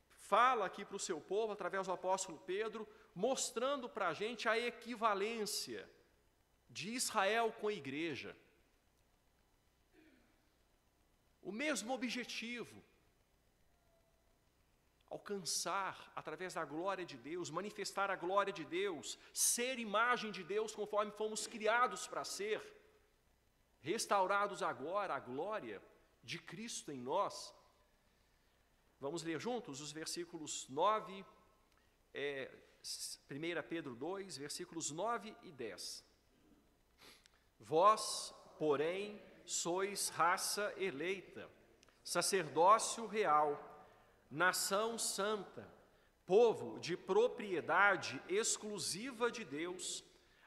fala aqui para o seu povo, através do apóstolo Pedro, mostrando para a gente a equivalência de Israel com a igreja. O mesmo objetivo, alcançar, através da glória de Deus, manifestar a glória de Deus, ser imagem de Deus conforme fomos criados para ser, restaurados agora à glória de Cristo em nós. Vamos ler juntos os versículos 9, 1 Pedro 2, versículos 9 e 10. Vós, porém, sois raça eleita, sacerdócio real, nação santa, povo de propriedade exclusiva de Deus,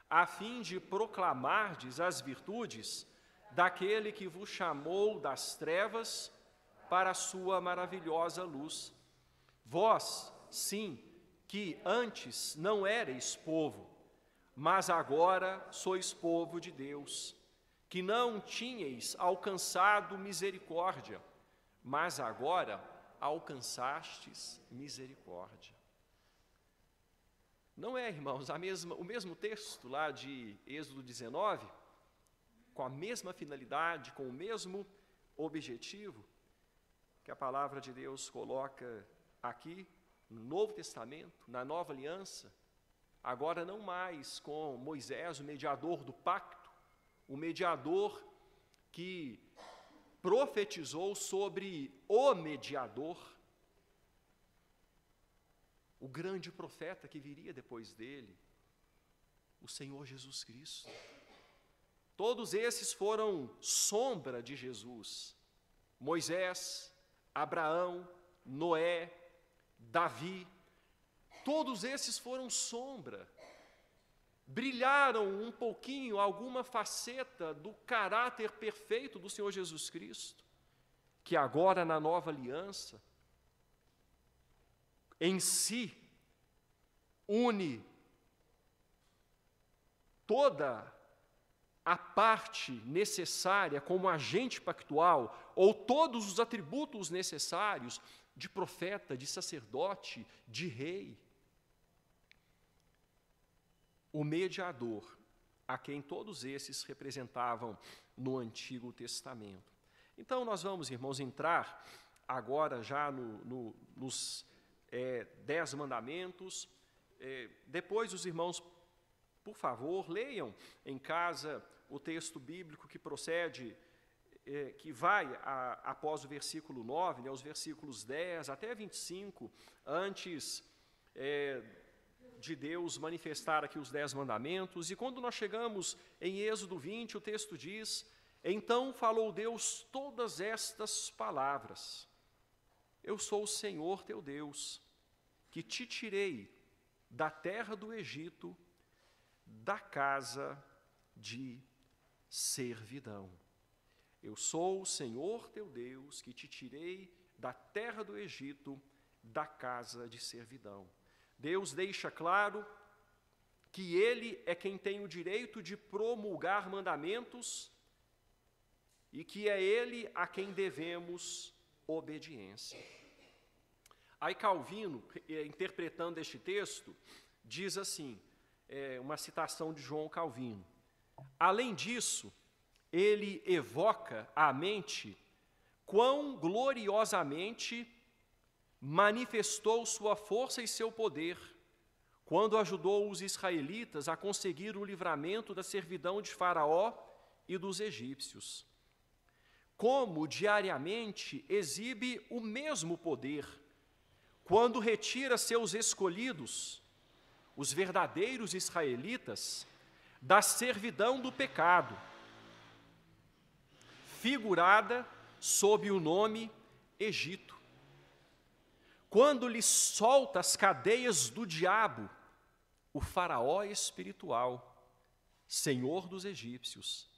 a fim de proclamardes as virtudes daquele que vos chamou das trevas para a sua maravilhosa luz. Vós, sim, que antes não erais povo, mas agora sois povo de Deus, que não tinhais alcançado misericórdia, mas agora alcançastes misericórdia. Não é, irmãos, o mesmo texto lá de Êxodo 19, com a mesma finalidade, com o mesmo objetivo, que a palavra de Deus coloca aqui no Novo Testamento, na Nova Aliança, agora não mais com Moisés, o mediador do pacto, o mediador que profetizou sobre o mediador, o grande profeta que viria depois dele, o Senhor Jesus Cristo. Todos esses foram sombra de Jesus. Moisés, Abraão, Noé, Davi, todos esses foram sombra. Brilharam um pouquinho, alguma faceta do caráter perfeito do Senhor Jesus Cristo, que agora na nova aliança, em si, une toda a parte necessária como agente pactual, ou todos os atributos necessários de profeta, de sacerdote, de rei. O mediador, a quem todos esses representavam no Antigo Testamento. Então, nós vamos, irmãos, entrar agora já nos 10 mandamentos. Depois, os irmãos, por favor, leiam em casa o texto bíblico que procede, que vai após o versículo 9, né, os versículos 10 até 25, antes de Deus manifestar aqui os 10 mandamentos. E quando nós chegamos em Êxodo 20, o texto diz: então falou Deus todas estas palavras: eu sou o Senhor teu Deus, que te tirei da terra do Egito, da casa de servidão. Eu sou o Senhor teu Deus, que te tirei da terra do Egito, da casa de servidão. Deus deixa claro que Ele é quem tem o direito de promulgar mandamentos e que é Ele a quem devemos obediência. Aí Calvino, interpretando este texto, diz assim, uma citação de João Calvino: além disso, ele evoca à mente quão gloriosamente manifestou sua força e seu poder quando ajudou os israelitas a conseguir o livramento da servidão de Faraó e dos egípcios. Como diariamente exibe o mesmo poder quando retira seus escolhidos, os verdadeiros israelitas, da servidão do pecado, figurada sob o nome Egito. Quando lhes solta as cadeias do diabo, o faraó espiritual, senhor dos egípcios,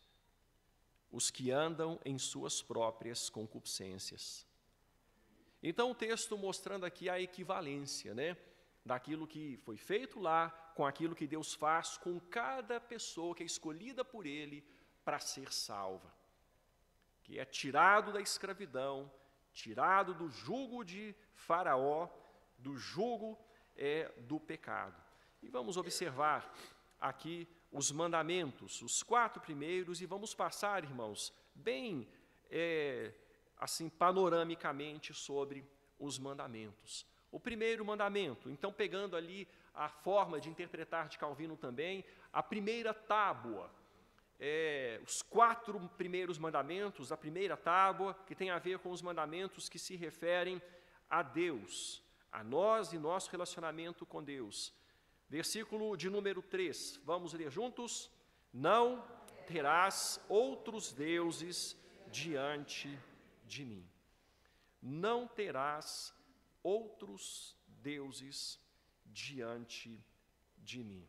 os que andam em suas próprias concupiscências. Então o texto mostrando aqui a equivalência, né, daquilo que foi feito lá com aquilo que Deus faz com cada pessoa que é escolhida por Ele para ser salva, que é tirado da escravidão, tirado do jugo de Faraó, do jugo do pecado. E vamos observar aqui os mandamentos, os 4 primeiros, e vamos passar, irmãos, bem assim panoramicamente sobre os mandamentos. O primeiro mandamento, então pegando ali a forma de interpretar de Calvino também, a primeira tábua, os 4 primeiros mandamentos, a primeira tábua, que tem a ver com os mandamentos que se referem a Deus, a nós e nosso relacionamento com Deus. Versículo de número 3, vamos ler juntos? Não terás outros deuses diante de mim. Não terás outros deuses diante de mim.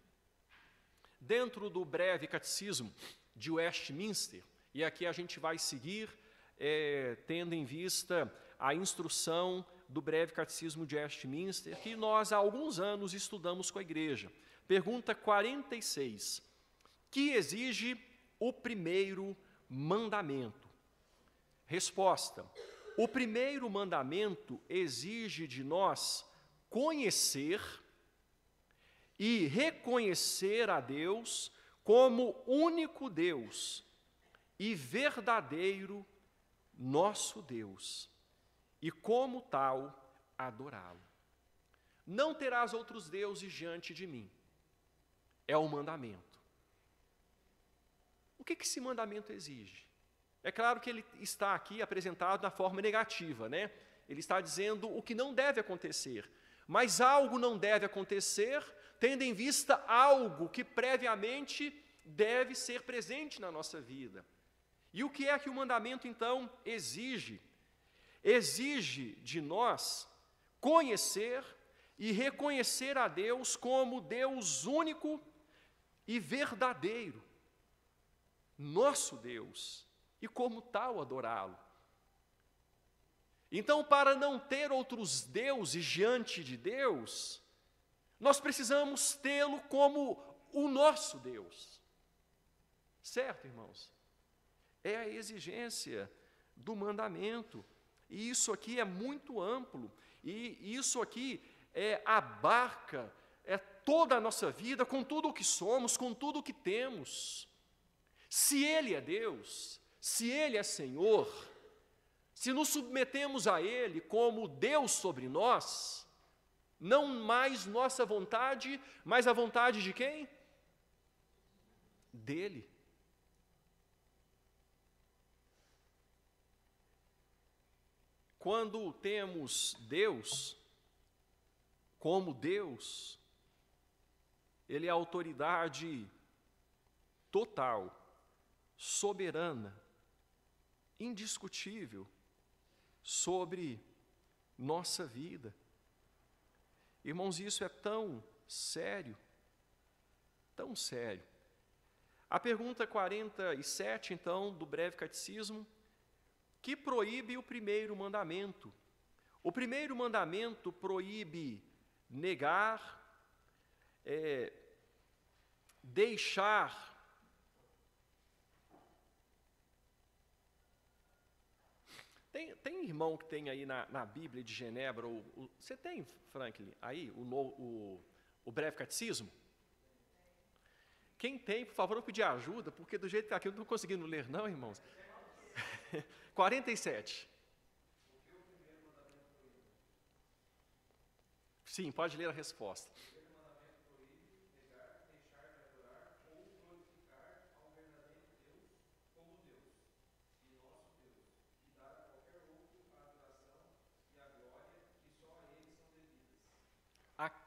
Dentro do breve catecismo de Westminster, e aqui a gente vai seguir, tendo em vista a instrução do breve catecismo de Westminster, que nós há alguns anos estudamos com a igreja. Pergunta 46, que exige o primeiro mandamento? Resposta: o primeiro mandamento exige de nós conhecer e reconhecer a Deus como único Deus e verdadeiro nosso Deus, e como tal adorá-lo. Não terás outros deuses diante de mim. É o mandamento. O que esse mandamento exige? É claro que ele está aqui apresentado na forma negativa, né? Ele está dizendo o que não deve acontecer. Mas algo não deve acontecer, tendo em vista algo que previamente deve ser presente na nossa vida. E o que é que o mandamento, então, exige? Exige de nós conhecer e reconhecer a Deus como Deus único e verdadeiro, nosso Deus, e como tal adorá-lo. Então, para não ter outros deuses diante de Deus, nós precisamos tê-lo como o nosso Deus. Certo, irmãos? É a exigência do mandamento. E isso aqui é muito amplo, e isso aqui abarca toda a nossa vida, com tudo o que somos, com tudo o que temos. Se Ele é Deus, se Ele é Senhor, se nos submetemos a Ele como Deus sobre nós, não mais nossa vontade, mas a vontade de quem? Dele. Quando temos Deus como Deus, Ele é a autoridade total, soberana, indiscutível sobre nossa vida. Irmãos, isso é tão sério, tão sério. A pergunta 47, então, do breve catecismo, que proíbe o primeiro mandamento. O primeiro mandamento proíbe negar, deixar Tem irmão que tem aí na Bíblia de Genebra, você tem, Franklin, aí o breve catecismo? Quem tem, por favor, eu pedir ajuda, porque do jeito que está aqui eu não estou conseguindo ler não, irmãos. 47. Sim, pode ler a resposta.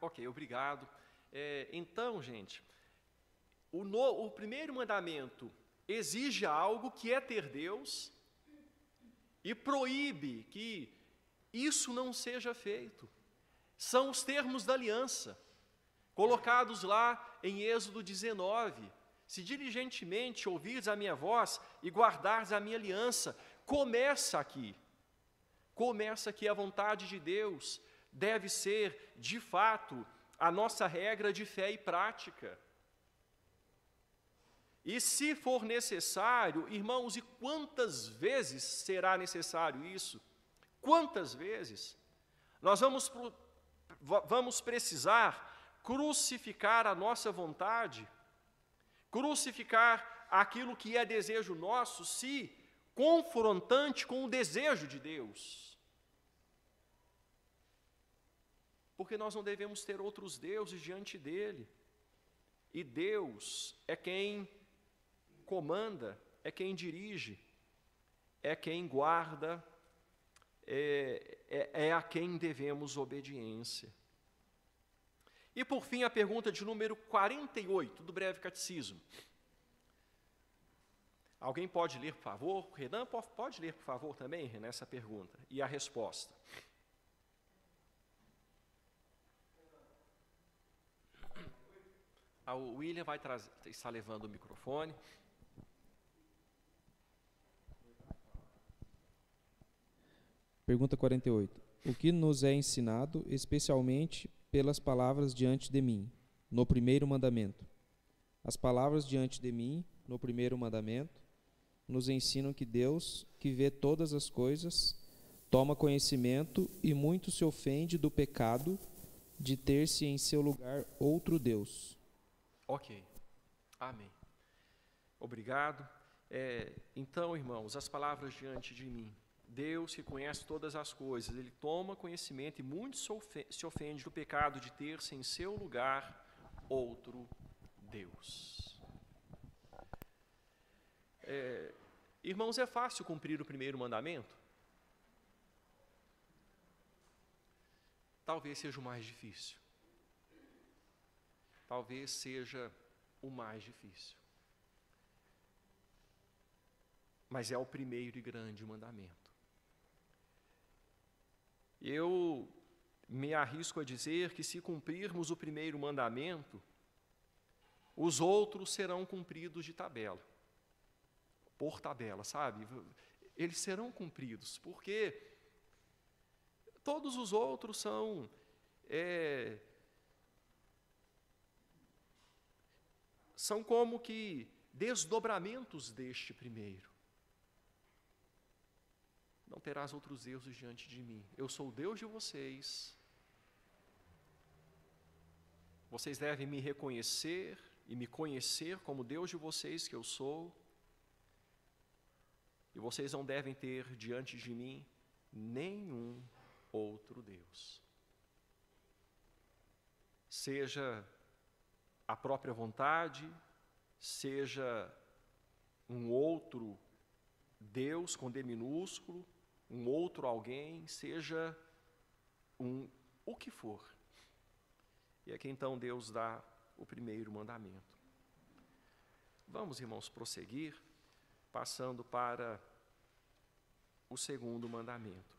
Ok, obrigado. Então, gente, o primeiro mandamento exige algo que é ter Deus e proíbe que isso não seja feito. São os termos da aliança, colocados lá em Êxodo 19. Se diligentemente ouvires a minha voz e guardares a minha aliança, começa aqui a vontade de Deus deve ser, de fato, a nossa regra de fé e prática. E se for necessário, irmãos, e quantas vezes será necessário isso? Quantas vezes? Nós vamos precisar crucificar a nossa vontade, crucificar aquilo que é desejo nosso, se confrontante com o desejo de Deus. Porque nós não devemos ter outros deuses diante dele. E Deus é quem comanda, é quem dirige, é quem guarda, é a quem devemos obediência. E por fim, a pergunta de número 48 do Breve Catecismo. Alguém pode ler, por favor? Renan, pode ler, por favor, também, Renan, essa pergunta e a resposta. O William está levando o microfone. Pergunta 48. O que nos é ensinado, especialmente pelas palavras diante de mim, no primeiro mandamento? As palavras diante de mim, no primeiro mandamento, nos ensinam que Deus, que vê todas as coisas, toma conhecimento e muito se ofende do pecado de ter-se em seu lugar outro Deus. Ok. Amém. Obrigado. Então, irmãos, as palavras diante de mim. Deus que conhece todas as coisas, Ele toma conhecimento e muito se ofende do pecado de ter-se em seu lugar outro Deus. Irmãos, é fácil cumprir o primeiro mandamento? Talvez seja o mais difícil. Talvez seja o mais difícil. Mas é o primeiro e grande mandamento. Eu me arrisco a dizer que se cumprirmos o primeiro mandamento, os outros serão cumpridos de tabela. Por tabela, sabe? Eles serão cumpridos, porque todos os outros são como que desdobramentos deste primeiro. Não terás outros deuses diante de mim. Eu sou o Deus de vocês. Vocês devem me reconhecer e me conhecer como Deus de vocês que eu sou. E vocês não devem ter diante de mim nenhum outro Deus. Seja a própria vontade, seja um outro Deus com D minúsculo, um outro alguém, seja o que for. E aqui então Deus dá o primeiro mandamento. Vamos, irmãos, prosseguir, passando para o segundo mandamento.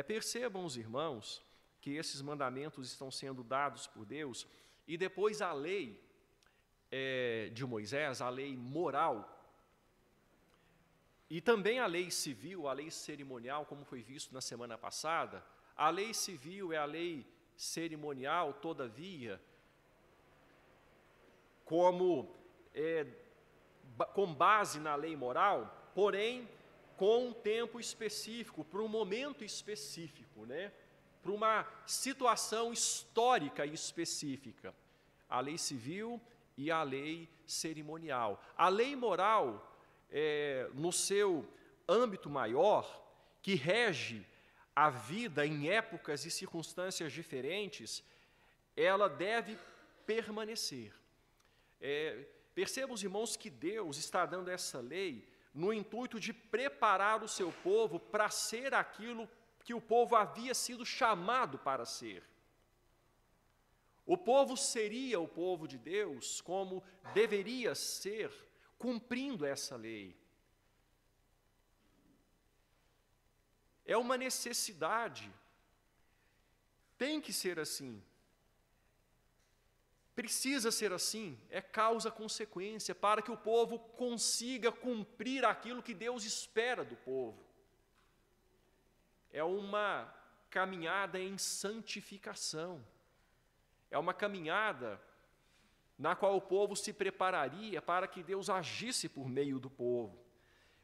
Percebam os irmãos que esses mandamentos estão sendo dados por Deus, e depois a lei de Moisés, a lei moral, e também a lei civil, a lei cerimonial, como foi visto na semana passada. A lei civil é a lei cerimonial, todavia, com base na lei moral, porém, com um tempo específico, para um momento específico, para uma situação histórica específica. A lei civil e a lei cerimonial. A lei moral, no seu âmbito maior, que rege a vida em épocas e circunstâncias diferentes, ela deve permanecer. Percebam, os irmãos, que Deus está dando essa lei no intuito de preparar o seu povo para ser aquilo que o povo havia sido chamado para ser. O povo seria o povo de Deus como deveria ser, cumprindo essa lei. É uma necessidade. Tem que ser assim. Precisa ser assim. É causa-consequência para que o povo consiga cumprir aquilo que Deus espera do povo. É uma caminhada em santificação. É uma caminhada na qual o povo se prepararia para que Deus agisse por meio do povo.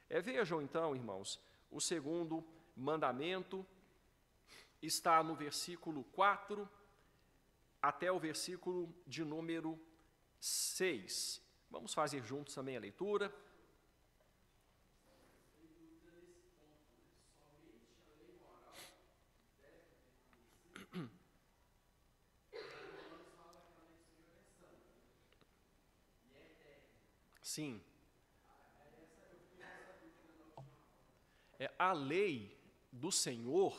Vejam então, irmãos, o segundo mandamento está no versículo 4 até o versículo de número 6. Vamos fazer juntos também a leitura. Sim. A lei do Senhor,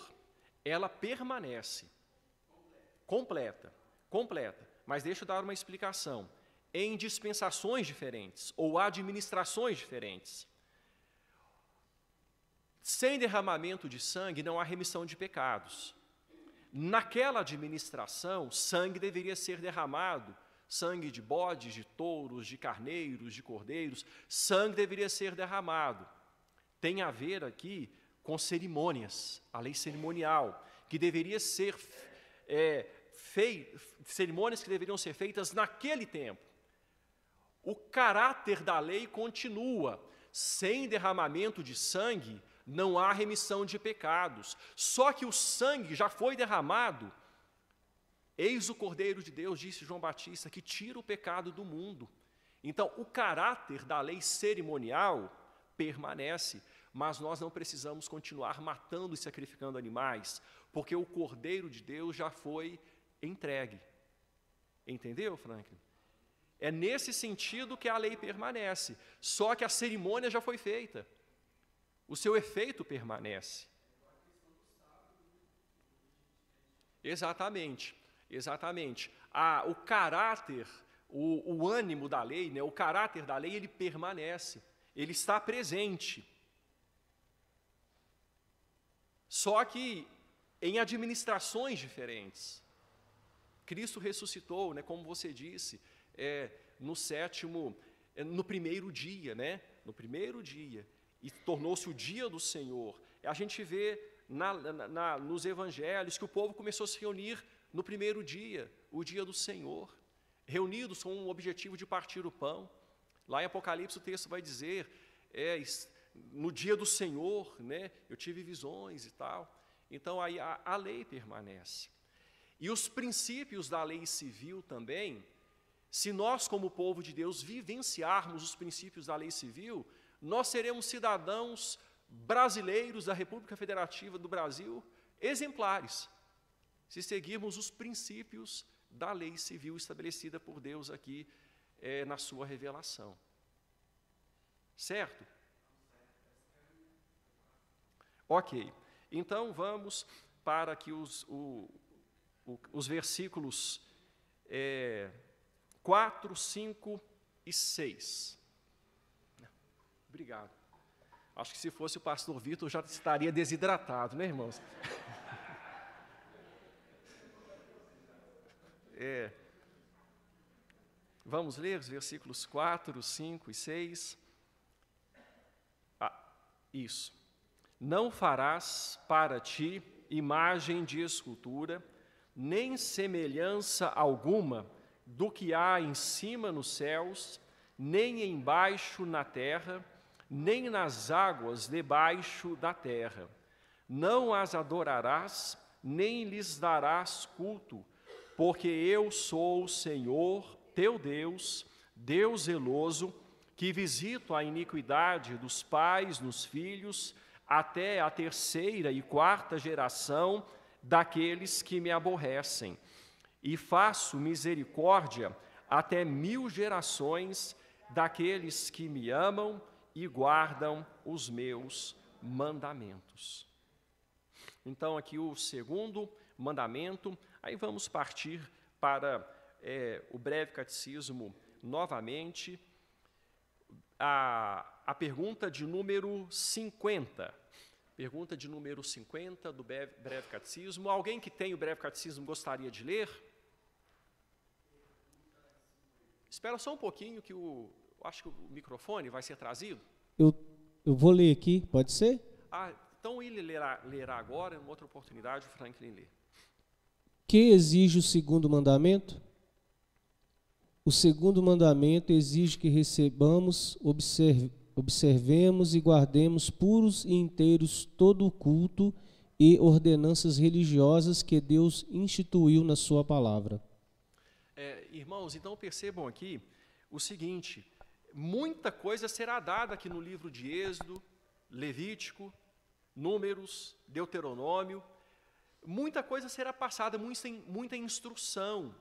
ela permanece. Completa. Mas deixa eu dar uma explicação. Em dispensações diferentes ou administrações diferentes. Sem derramamento de sangue não há remissão de pecados. Naquela administração, sangue deveria ser derramado, sangue de bodes, de touros, de carneiros, de cordeiros, sangue deveria ser derramado. Tem a ver aqui com cerimônias, a lei cerimonial, que deveria ser cerimônias que deveriam ser feitas naquele tempo. O caráter da lei continua. Sem derramamento de sangue, não há remissão de pecados. Só que o sangue já foi derramado. Eis o Cordeiro de Deus, disse João Batista, que tira o pecado do mundo. Então, o caráter da lei cerimonial permanece, mas nós não precisamos continuar matando e sacrificando animais, porque o Cordeiro de Deus já foi entregue. Entendeu, Franklin? É nesse sentido que a lei permanece, só que a cerimônia já foi feita. O seu efeito permanece. Exatamente. O caráter, o ânimo da lei, né, o caráter da lei, ele permanece, ele está presente. Só que em administrações diferentes. Cristo ressuscitou, né, como você disse, no primeiro dia, né, e tornou-se o dia do Senhor. A gente vê nos evangelhos que o povo começou a se reunir no primeiro dia, o dia do Senhor, reunidos com o objetivo de partir o pão. Lá em Apocalipse o texto vai dizer, no dia do Senhor, né, eu tive visões e tal. Então aí a lei permanece. E os princípios da lei civil também, se nós como povo de Deus vivenciarmos os princípios da lei civil, nós seremos cidadãos brasileiros da República Federativa do Brasil exemplares, se seguirmos os princípios da lei civil estabelecida por Deus aqui na sua revelação. Certo? Ok. Então, vamos para aqui os versículos 4, 5 e 6. Obrigado. Acho que se fosse o pastor Vitor, já estaria desidratado, né, irmãos? Vamos ler os versículos 4, 5 e 6. Isso. Não farás para ti imagem de escultura, nem semelhança alguma do que há em cima nos céus, nem embaixo na terra, nem nas águas debaixo da terra. Não as adorarás, nem lhes darás culto, porque eu sou o Senhor, teu Deus, Deus zeloso, que visito a iniquidade dos pais nos filhos, até a 3ª e 4ª geração daqueles que me aborrecem, e faço misericórdia até 1000 gerações daqueles que me amam e guardam os meus mandamentos. Então, aqui o segundo mandamento, aí vamos partir para o breve catecismo novamente. A pergunta de número 50. Pergunta de número 50 do breve catecismo. Alguém que tem o breve catecismo gostaria de ler? Espera só um pouquinho que acho que o microfone vai ser trazido. Eu vou ler aqui, pode ser? Então ele lerá agora, em outra oportunidade, o Franklin lê. Que exige o segundo mandamento? O segundo mandamento exige que recebamos, observemos e guardemos puros e inteiros todo o culto e ordenanças religiosas que Deus instituiu na sua palavra. Irmãos, então percebam aqui o seguinte: muita coisa será dada aqui no livro de Êxodo, Levítico, Números, Deuteronômio. Muita coisa será passada, muita instrução.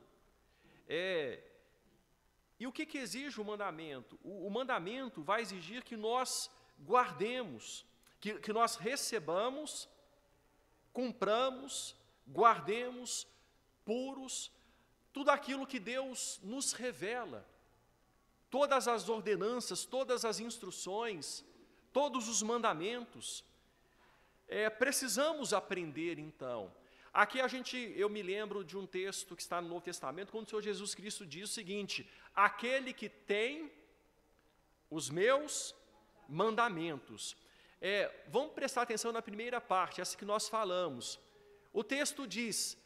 E o que exige o mandamento? O mandamento vai exigir que nós guardemos, que nós recebamos, cumpramos, guardemos, puros, tudo aquilo que Deus nos revela. Todas as ordenanças, todas as instruções, todos os mandamentos. Precisamos aprender, então. Aqui eu me lembro de um texto que está no Novo Testamento, quando o Senhor Jesus Cristo diz o seguinte: aquele que tem os meus mandamentos. Vamos prestar atenção na primeira parte, essa que nós falamos. O texto diz,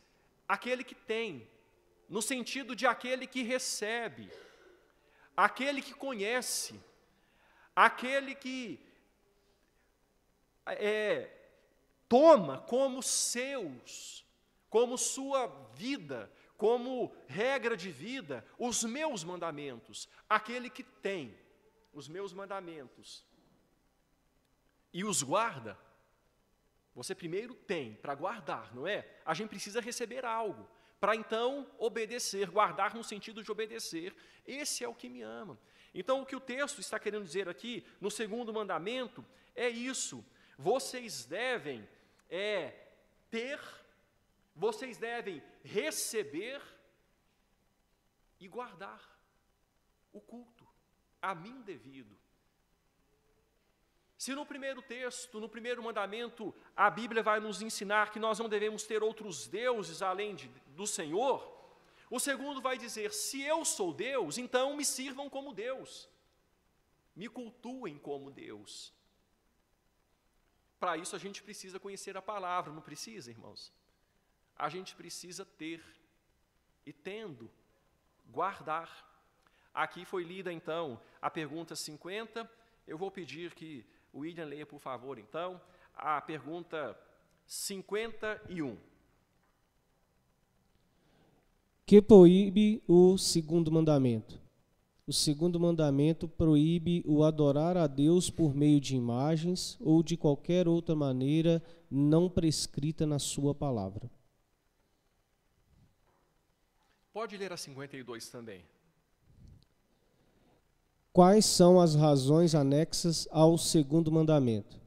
aquele que tem, no sentido de aquele que recebe, aquele que conhece, aquele que toma como seus, como sua vida, como regra de vida, os meus mandamentos. Aquele que tem os meus mandamentos e os guarda. Você primeiro tem para guardar, não é? A gente precisa receber algo para então obedecer, guardar no sentido de obedecer. Esse é o que me ama. Então, o que o texto está querendo dizer aqui, no segundo mandamento, é isso. Vocês devem vocês devem receber e guardar o culto a mim devido. Se no primeiro texto, no primeiro mandamento, a Bíblia vai nos ensinar que nós não devemos ter outros deuses além do Senhor, o segundo vai dizer, se eu sou Deus, então me sirvam como Deus, me cultuem como Deus. Para isso a gente precisa conhecer a palavra, não precisa, irmãos? A gente precisa ter, e tendo, guardar. Aqui foi lida então a pergunta 50, eu vou pedir que o William leia, por favor, então, a pergunta 51. Que proíbe o segundo mandamento? O segundo mandamento proíbe o adorar a Deus por meio de imagens ou de qualquer outra maneira não prescrita na sua palavra. Pode ler a 52 também. Quais são as razões anexas ao segundo mandamento?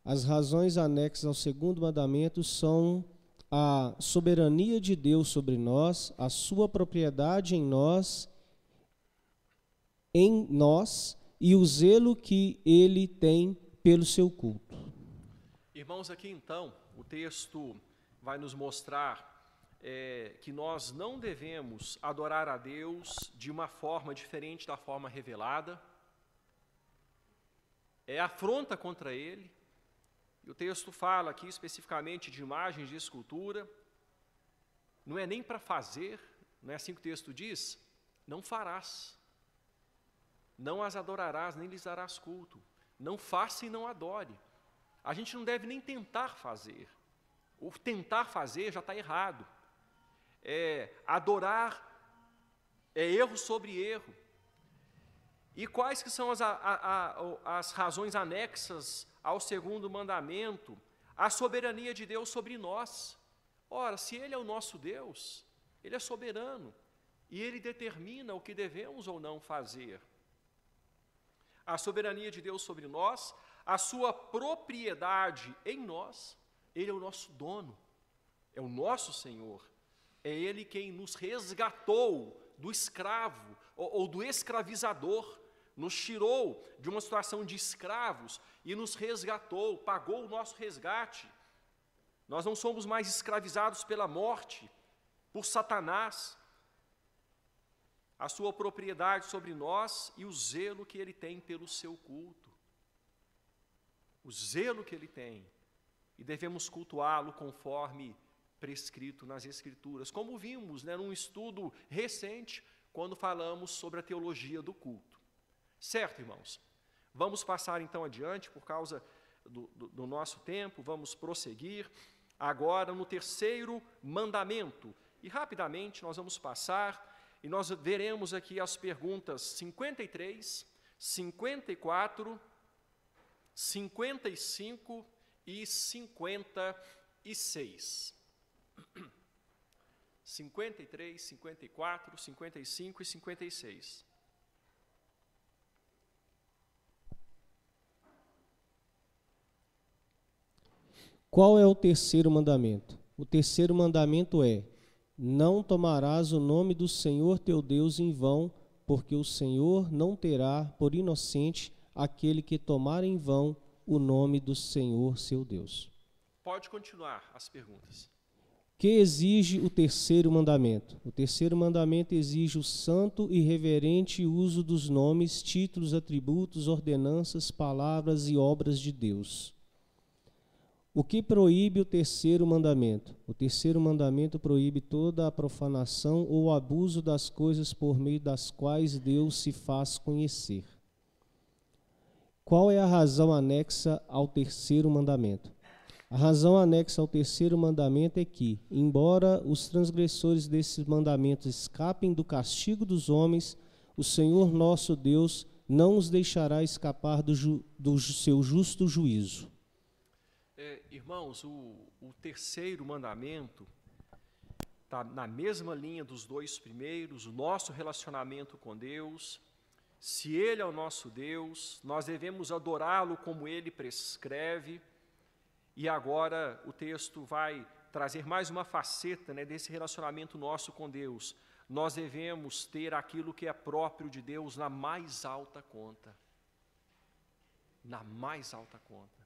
As razões anexas ao segundo mandamento são a soberania de Deus sobre nós, a sua propriedade em nós e o zelo que ele tem pelo seu culto. Irmãos, aqui então, o texto vai nos mostrar que nós não devemos adorar a Deus de uma forma diferente da forma revelada. É afronta contra Ele. E o texto fala aqui especificamente de imagens de escultura. Não é nem para fazer, não é assim que o texto diz? Não farás. Não as adorarás, nem lhes darás culto. Não faça e não adore. A gente não deve nem tentar fazer. O tentar fazer já está errado. Adorar é erro sobre erro. E quais que são as razões anexas ao segundo mandamento? A soberania de Deus sobre nós. Ora, se Ele é o nosso Deus, Ele é soberano, e Ele determina o que devemos ou não fazer. A soberania de Deus sobre nós, a sua propriedade em nós. Ele é o nosso dono, é o nosso Senhor. É Ele quem nos resgatou do escravo ou do escravizador, nos tirou de uma situação de escravos e nos resgatou, pagou o nosso resgate. Nós não somos mais escravizados pela morte, por Satanás. A sua propriedade sobre nós e o zelo que Ele tem pelo seu culto. O zelo que Ele tem. E devemos cultuá-lo conforme prescrito nas Escrituras, como vimos, né, num estudo recente, quando falamos sobre a teologia do culto. Certo, irmãos? Vamos passar então adiante, por causa do nosso tempo, vamos prosseguir agora no terceiro mandamento. E rapidamente nós vamos passar e nós veremos aqui as perguntas 53, 54, 55 e 56. 53, 54, 55 e 56. Qual é o terceiro mandamento? O terceiro mandamento é: não tomarás o nome do Senhor teu Deus em vão, porque o Senhor não terá por inocente aquele que tomar em vão o nome do Senhor seu Deus. Pode continuar as perguntas. Que exige o terceiro mandamento? O terceiro mandamento exige o santo e reverente uso dos nomes, títulos, atributos, ordenanças, palavras e obras de Deus. O que proíbe o terceiro mandamento? O terceiro mandamento proíbe toda a profanação ou abuso das coisas por meio das quais Deus se faz conhecer. Qual é a razão anexa ao terceiro mandamento? A razão anexa ao terceiro mandamento é que, embora os transgressores desses mandamentos escapem do castigo dos homens, o Senhor nosso Deus não os deixará escapar do seu justo juízo. Irmãos, o terceiro mandamento está na mesma linha dos dois primeiros, o nosso relacionamento com Deus. Se Ele é o nosso Deus, nós devemos adorá-lo como Ele prescreve. E agora o texto vai trazer mais uma faceta, né, desse relacionamento nosso com Deus. Nós devemos ter aquilo que é próprio de Deus na mais alta conta. Na mais alta conta.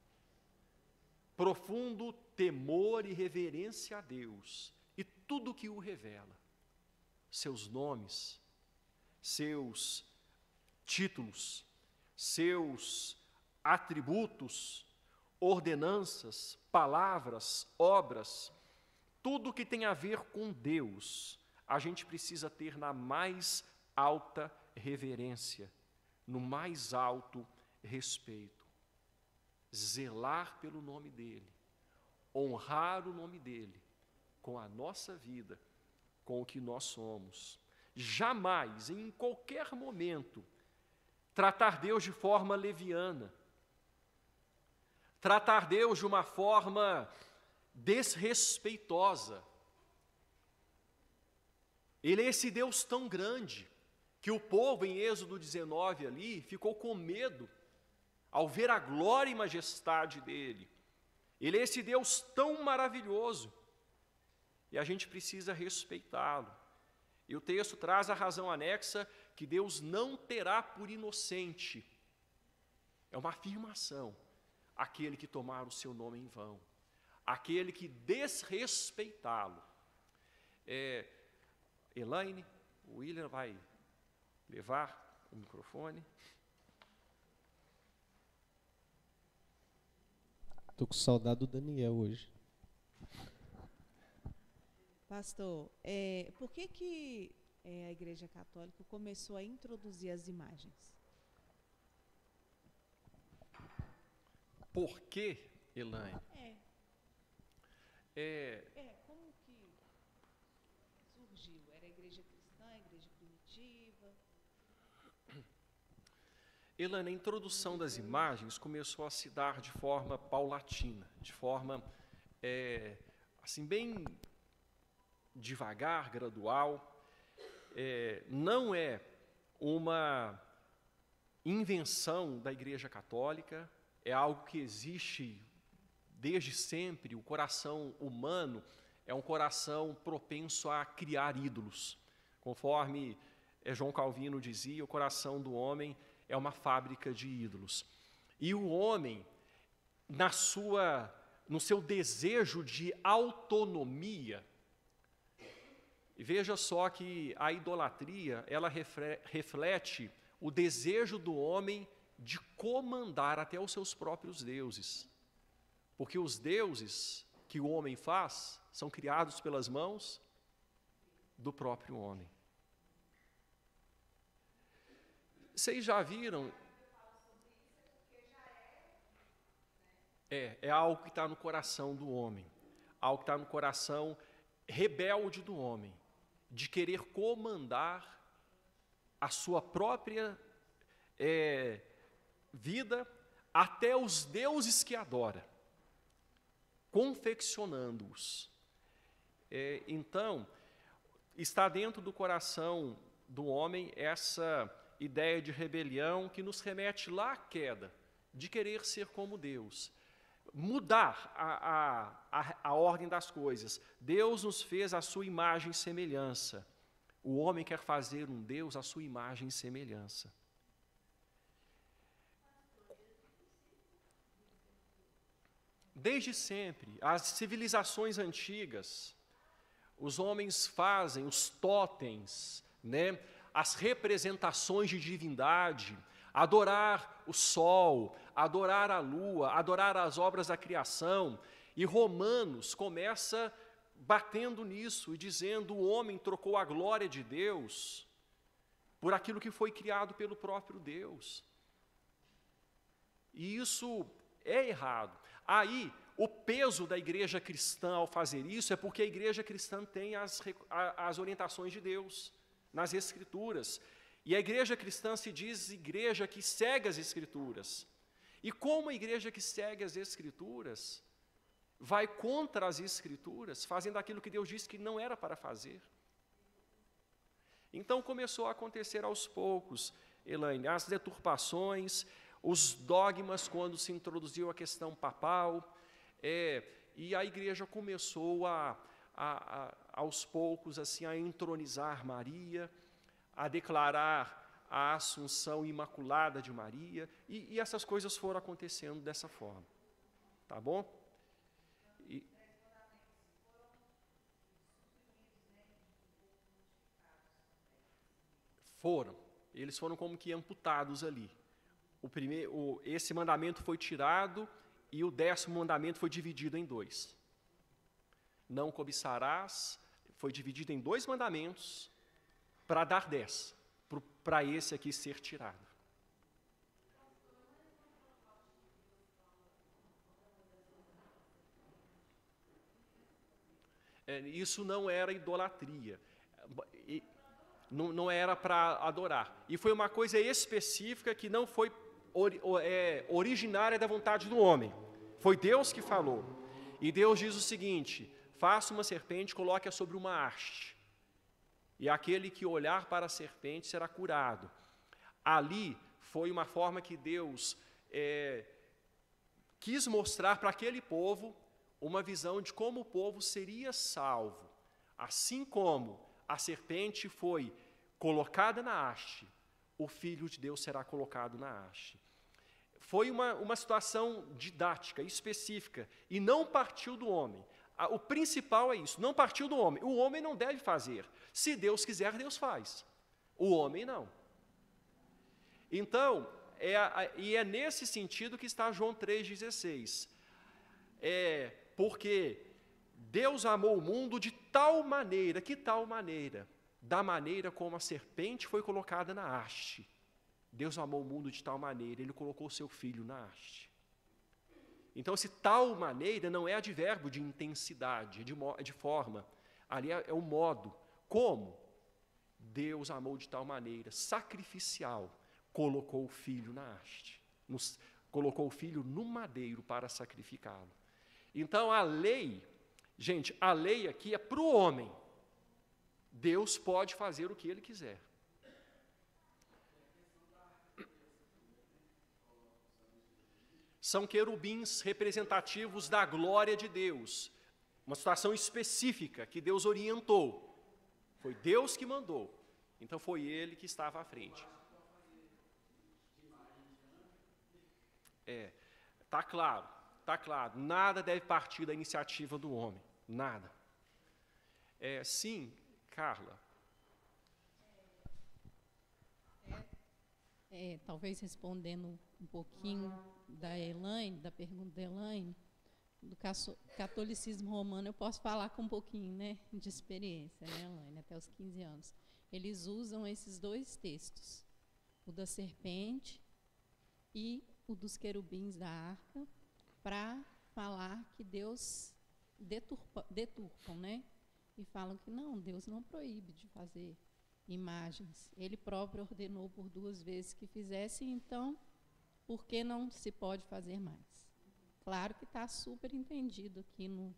Profundo temor e reverência a Deus e tudo que o revela. Seus nomes, seus títulos, seus atributos, ordenanças, palavras, obras, tudo que tem a ver com Deus, a gente precisa ter na mais alta reverência, no mais alto respeito. Zelar pelo nome dEle, honrar o nome dEle, com a nossa vida, com o que nós somos. Jamais, em qualquer momento, tratar Deus de forma leviana, tratar Deus de uma forma desrespeitosa. Ele é esse Deus tão grande, que o povo em Êxodo 19 ali, ficou com medo, ao ver a glória e majestade dele. Ele é esse Deus tão maravilhoso, e a gente precisa respeitá-lo. E o texto traz a razão anexa que Deus não terá por inocente. É uma afirmação. Aquele que tomar o seu nome em vão, aquele que desrespeitá-lo. Elaine, o William vai levar o microfone. Estou com saudade do Daniel hoje. Pastor, por que a Igreja Católica começou a introduzir as imagens? Por que, Elaine? Como que surgiu? Era a igreja cristã, a igreja primitiva? Elaine, a introdução das imagens começou a se dar de forma paulatina, de forma, assim, bem devagar, gradual. Não é uma invenção da Igreja Católica, é algo que existe desde sempre. O coração humano é um coração propenso a criar ídolos. Conforme João Calvino dizia, o coração do homem é uma fábrica de ídolos. E o homem, no seu desejo de autonomia, e veja só que a idolatria, ela reflete o desejo do homem de comandar até os seus próprios deuses. Porque os deuses que o homem faz são criados pelas mãos do próprio homem. Vocês já viram? É algo que está no coração do homem, algo que está no coração rebelde do homem, de querer comandar a sua própria vida, até os deuses que adora, confeccionando-os. Então, está dentro do coração do homem essa ideia de rebelião que nos remete lá à queda, de querer ser como Deus, mudar a ordem das coisas. Deus nos fez a sua imagem e semelhança. O homem quer fazer um Deus à sua imagem e semelhança. Desde sempre, as civilizações antigas, os homens fazem os totens, né, as representações de divindade, adorar o sol, adorar a lua, adorar as obras da criação. E Romanos começa batendo nisso e dizendo: o homem trocou a glória de Deus por aquilo que foi criado pelo próprio Deus. E isso é errado. Aí, o peso da igreja cristã ao fazer isso é porque a igreja cristã tem as orientações de Deus nas Escrituras. E a igreja cristã se diz igreja que segue as Escrituras. E como a igreja que segue as Escrituras vai contra as Escrituras, fazendo aquilo que Deus disse que não era para fazer? Então começou a acontecer aos poucos, Elaine, as deturpações, os dogmas quando se introduziu a questão papal, e a igreja começou aos poucos assim, a entronizar Maria, a declarar a Assunção Imaculada de Maria, e essas coisas foram acontecendo dessa forma. Tá bom? Eles foram como que amputados ali. Esse mandamento foi tirado e o 10º mandamento foi dividido em 2. Não cobiçarás, foi dividido em 2 mandamentos para dar 10, para esse aqui ser tirado. Isso não era idolatria, não era para adorar. E foi uma coisa específica que não foi originária da vontade do homem. Foi Deus que falou. E Deus diz o seguinte: faça uma serpente, coloque-a sobre uma haste, e aquele que olhar para a serpente será curado. Ali foi uma forma que Deus quis mostrar para aquele povo uma visão de como o povo seria salvo. Assim como a serpente foi colocada na haste, o Filho de Deus será colocado na haste. Foi uma situação didática, específica, e não partiu do homem. O principal é isso, não partiu do homem. O homem não deve fazer. Se Deus quiser, Deus faz. O homem não. Então, é nesse sentido que está João 3,16. Porque Deus amou o mundo de tal maneira, que tal maneira? Da maneira como a serpente foi colocada na haste. Deus amou o mundo de tal maneira, Ele colocou o seu Filho na haste. Então, esse tal maneira não é advérbio de intensidade, de forma. Ali é o modo. Como? Deus amou de tal maneira, sacrificial, colocou o Filho na haste. Colocou o Filho no madeiro para sacrificá-lo. Então, a lei, gente, a lei aqui é para o homem. Deus pode fazer o que Ele quiser. São querubins representativos da glória de Deus. Uma situação específica que Deus orientou. Foi Deus que mandou. Então foi Ele que estava à frente. Tá claro, tá claro. Nada deve partir da iniciativa do homem. Nada. Sim, Carla. Talvez respondendo um pouquinho da Elaine, da pergunta da Elaine, do catolicismo romano, eu posso falar com um pouquinho, né, de experiência, né, Elaine, até os 15 anos. Eles usam esses dois textos, o da serpente e o dos querubins da arca, para falar que Deus deturpam, né? E falam que não, Deus não proíbe de fazer imagens. Ele próprio ordenou por 2 vezes que fizesse, então, por que não se pode fazer mais? Claro que está super entendido aqui no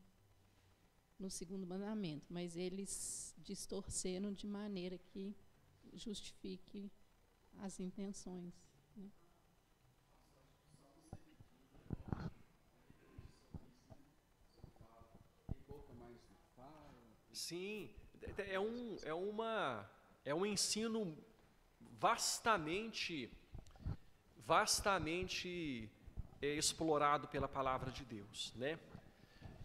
segundo mandamento, mas eles distorceram de maneira que justifique as intenções. Né? Sim, é um ensino vastamente explorado pela palavra de Deus, né?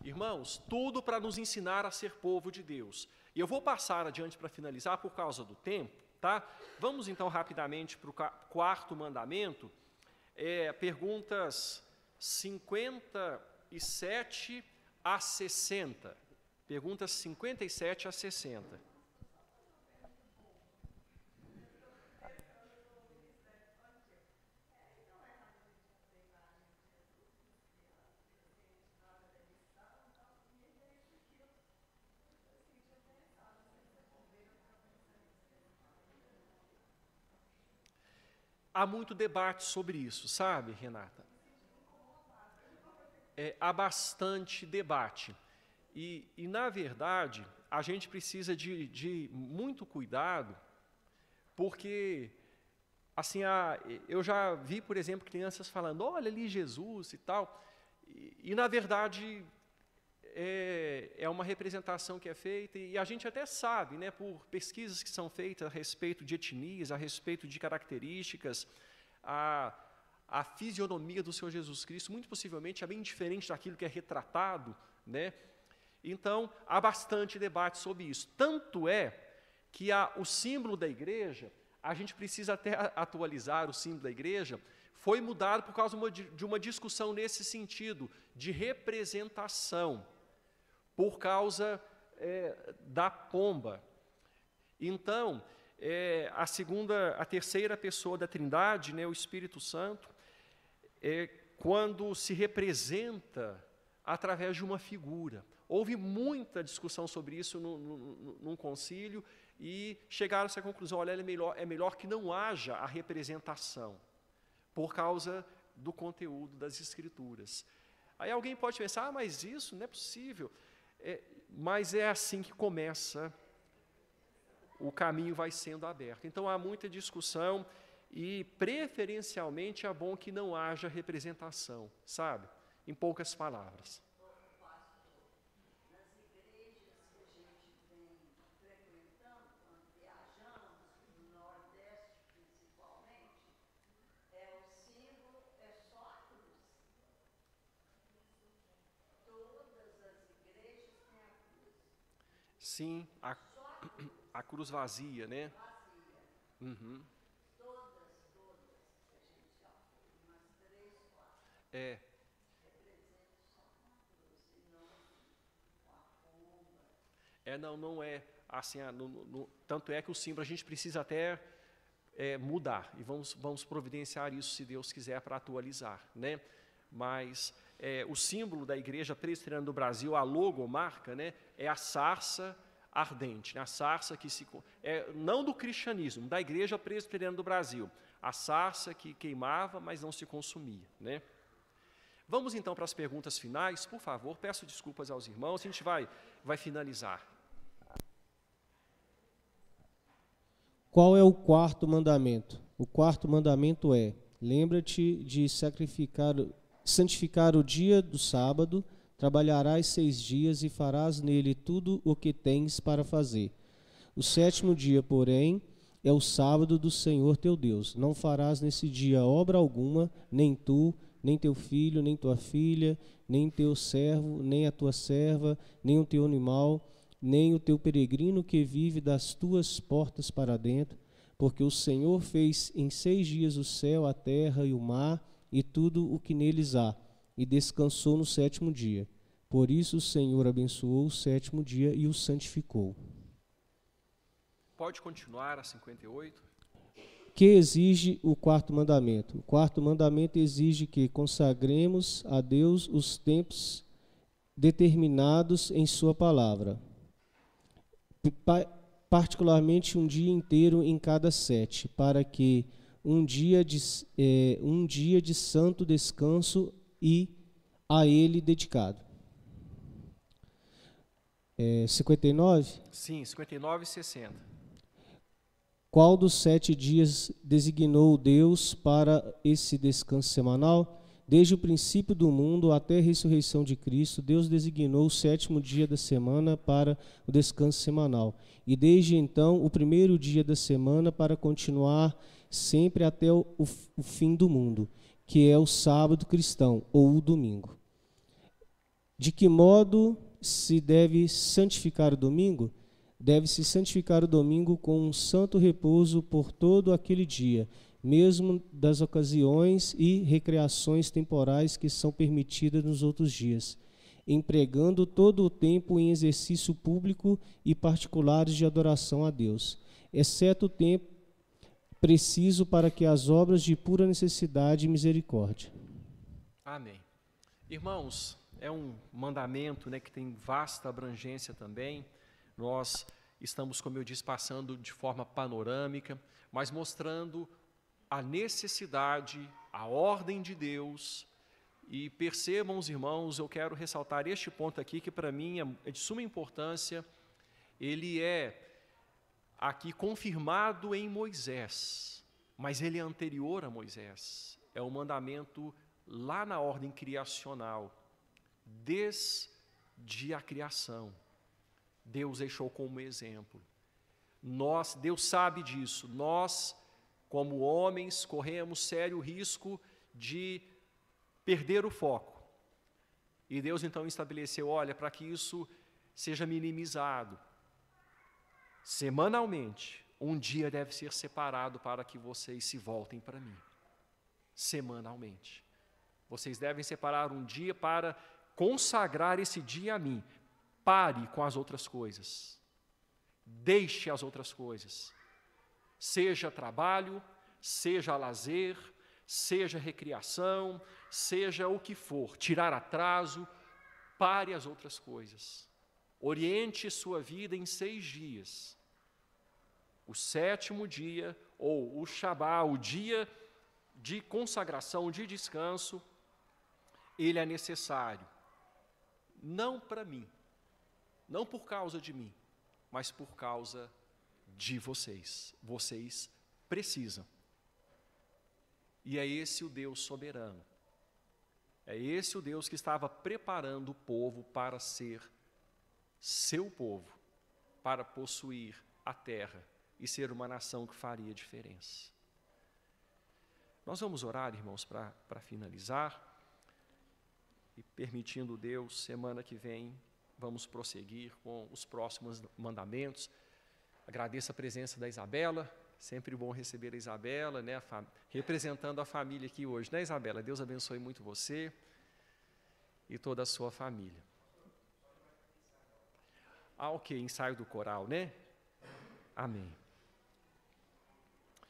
Irmãos, tudo para nos ensinar a ser povo de Deus. E eu vou passar adiante para finalizar por causa do tempo, tá? Vamos então rapidamente para o 4º mandamento, perguntas 57 a 60. Perguntas 57 a 60. Há muito debate sobre isso, sabe, Renata? Há bastante debate. E, na verdade, a gente precisa de muito cuidado, porque, assim, eu já vi, por exemplo, crianças falando, olha ali Jesus e tal, e na verdade, é uma representação que é feita, e a gente até sabe, né, por pesquisas que são feitas a respeito de etnias, a respeito de características, a fisionomia do Senhor Jesus Cristo, muito possivelmente, é bem diferente daquilo que é retratado, né? Então, há bastante debate sobre isso. Tanto é que o símbolo da igreja, a gente precisa até atualizar o símbolo da igreja, foi mudado por causa de uma discussão nesse sentido, de representação, por causa da pomba. Então, a terceira pessoa da Trindade, né, o Espírito Santo, quando se representa através de uma figura. Houve muita discussão sobre isso num concílio e chegaram-se à conclusão, olha, é melhor que não haja a representação, por causa do conteúdo das Escrituras. Aí alguém pode pensar, mas isso não é possível. Mas é assim que começa, o caminho vai sendo aberto. Então há muita discussão e, preferencialmente, é bom que não haja representação, sabe? Em poucas palavras. Sim, a cruz vazia, né? Uhum. Não é assim, tanto é que o símbolo a gente precisa até mudar, e vamos providenciar isso, se Deus quiser, para atualizar, né? Mas o símbolo da Igreja Presbiteriana do Brasil, a logomarca, né, é a sarça ardente, né, a sarça que não do cristianismo, da Igreja Presbiteriana do Brasil, a sarça que queimava, mas não se consumia, né? Vamos então para as perguntas finais, por favor, peço desculpas aos irmãos, a gente vai finalizar. Qual é o 4º mandamento? O 4º mandamento é: lembra-te de santificar o dia do sábado, trabalharás 6 dias e farás nele tudo o que tens para fazer. O 7º dia, porém, é o sábado do Senhor teu Deus. Não farás nesse dia obra alguma, nem tu, nem teu filho, nem tua filha, nem teu servo, nem a tua serva, nem o teu animal, nem o teu peregrino que vive das tuas portas para dentro, porque o Senhor fez em 6 dias o céu, a terra e o mar, e tudo o que neles há, e descansou no sétimo dia. Por isso o Senhor abençoou o sétimo dia e o santificou. Pode continuar a 58. Que exige o quarto mandamento? O quarto mandamento exige que consagremos a Deus os tempos determinados em sua palavra, particularmente um dia inteiro em cada 7, para que um dia de santo descanso e a ele dedicado. 59? Sim, 59 e 60. Qual dos 7 dias designou Deus para esse descanso semanal? Desde o princípio do mundo até a ressurreição de Cristo, Deus designou o sétimo dia da semana para o descanso semanal. E desde então, o primeiro dia da semana para continuar sempre até o fim do mundo, que é o sábado cristão ou o domingo. De que modo se deve santificar o domingo? Deve-se santificar o domingo com um santo repouso por todo aquele dia, mesmo das ocasiões e recreações temporais que são permitidas nos outros dias, empregando todo o tempo em exercício público e particulares de adoração a Deus, exceto o tempo preciso para que as obras de pura necessidade e misericórdia. Amém. Irmãos, é um mandamento, né, que tem vasta abrangência também. Nós estamos, como eu disse, passando de forma panorâmica, mas mostrando a necessidade, a ordem de Deus. E percebam, os irmãos, eu quero ressaltar este ponto aqui, que para mim é de suma importância. Ele é aqui confirmado em Moisés, mas ele é anterior a Moisés. É um mandamento lá na ordem criacional, desde a criação. Deus deixou como exemplo. Deus sabe disso. Nós, como homens, corremos sério risco de perder o foco. E Deus então estabeleceu, olha, para que isso seja minimizado, semanalmente, um dia deve ser separado para que vocês se voltem para mim. Semanalmente. Vocês devem separar um dia para consagrar esse dia a mim. Pare com as outras coisas. Deixe as outras coisas. Seja trabalho, seja lazer, seja recreação, seja o que for. Tirar atraso, pare as outras coisas. Oriente sua vida em 6 dias. O 7º dia, ou o Shabá, o dia de consagração, de descanso, ele é necessário. Não para mim. Não por causa de mim, mas por causa de vocês. Vocês precisam. E é esse o Deus soberano. É esse o Deus que estava preparando o povo para ser seu povo, para possuir a terra e ser uma nação que faria diferença. Nós vamos orar, irmãos, para finalizar. E permitindo Deus, semana que vem, vamos prosseguir com os próximos mandamentos. Agradeço a presença da Isabela, sempre bom receber a Isabela, né, representando a família aqui hoje, né, Isabela? Deus abençoe muito você e toda a sua família. Ok, ensaio do coral, né? Amém.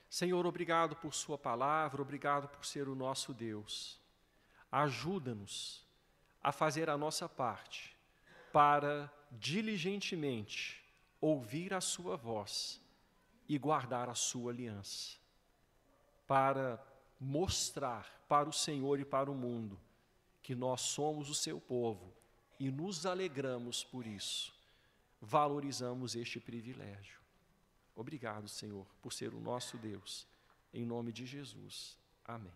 Senhor, obrigado por sua palavra, obrigado por ser o nosso Deus. Ajuda-nos a fazer a nossa parte, para diligentemente ouvir a sua voz e guardar a sua aliança, para mostrar para o Senhor e para o mundo que nós somos o seu povo e nos alegramos por isso, valorizamos este privilégio. Obrigado, Senhor, por ser o nosso Deus, em nome de Jesus. Amém.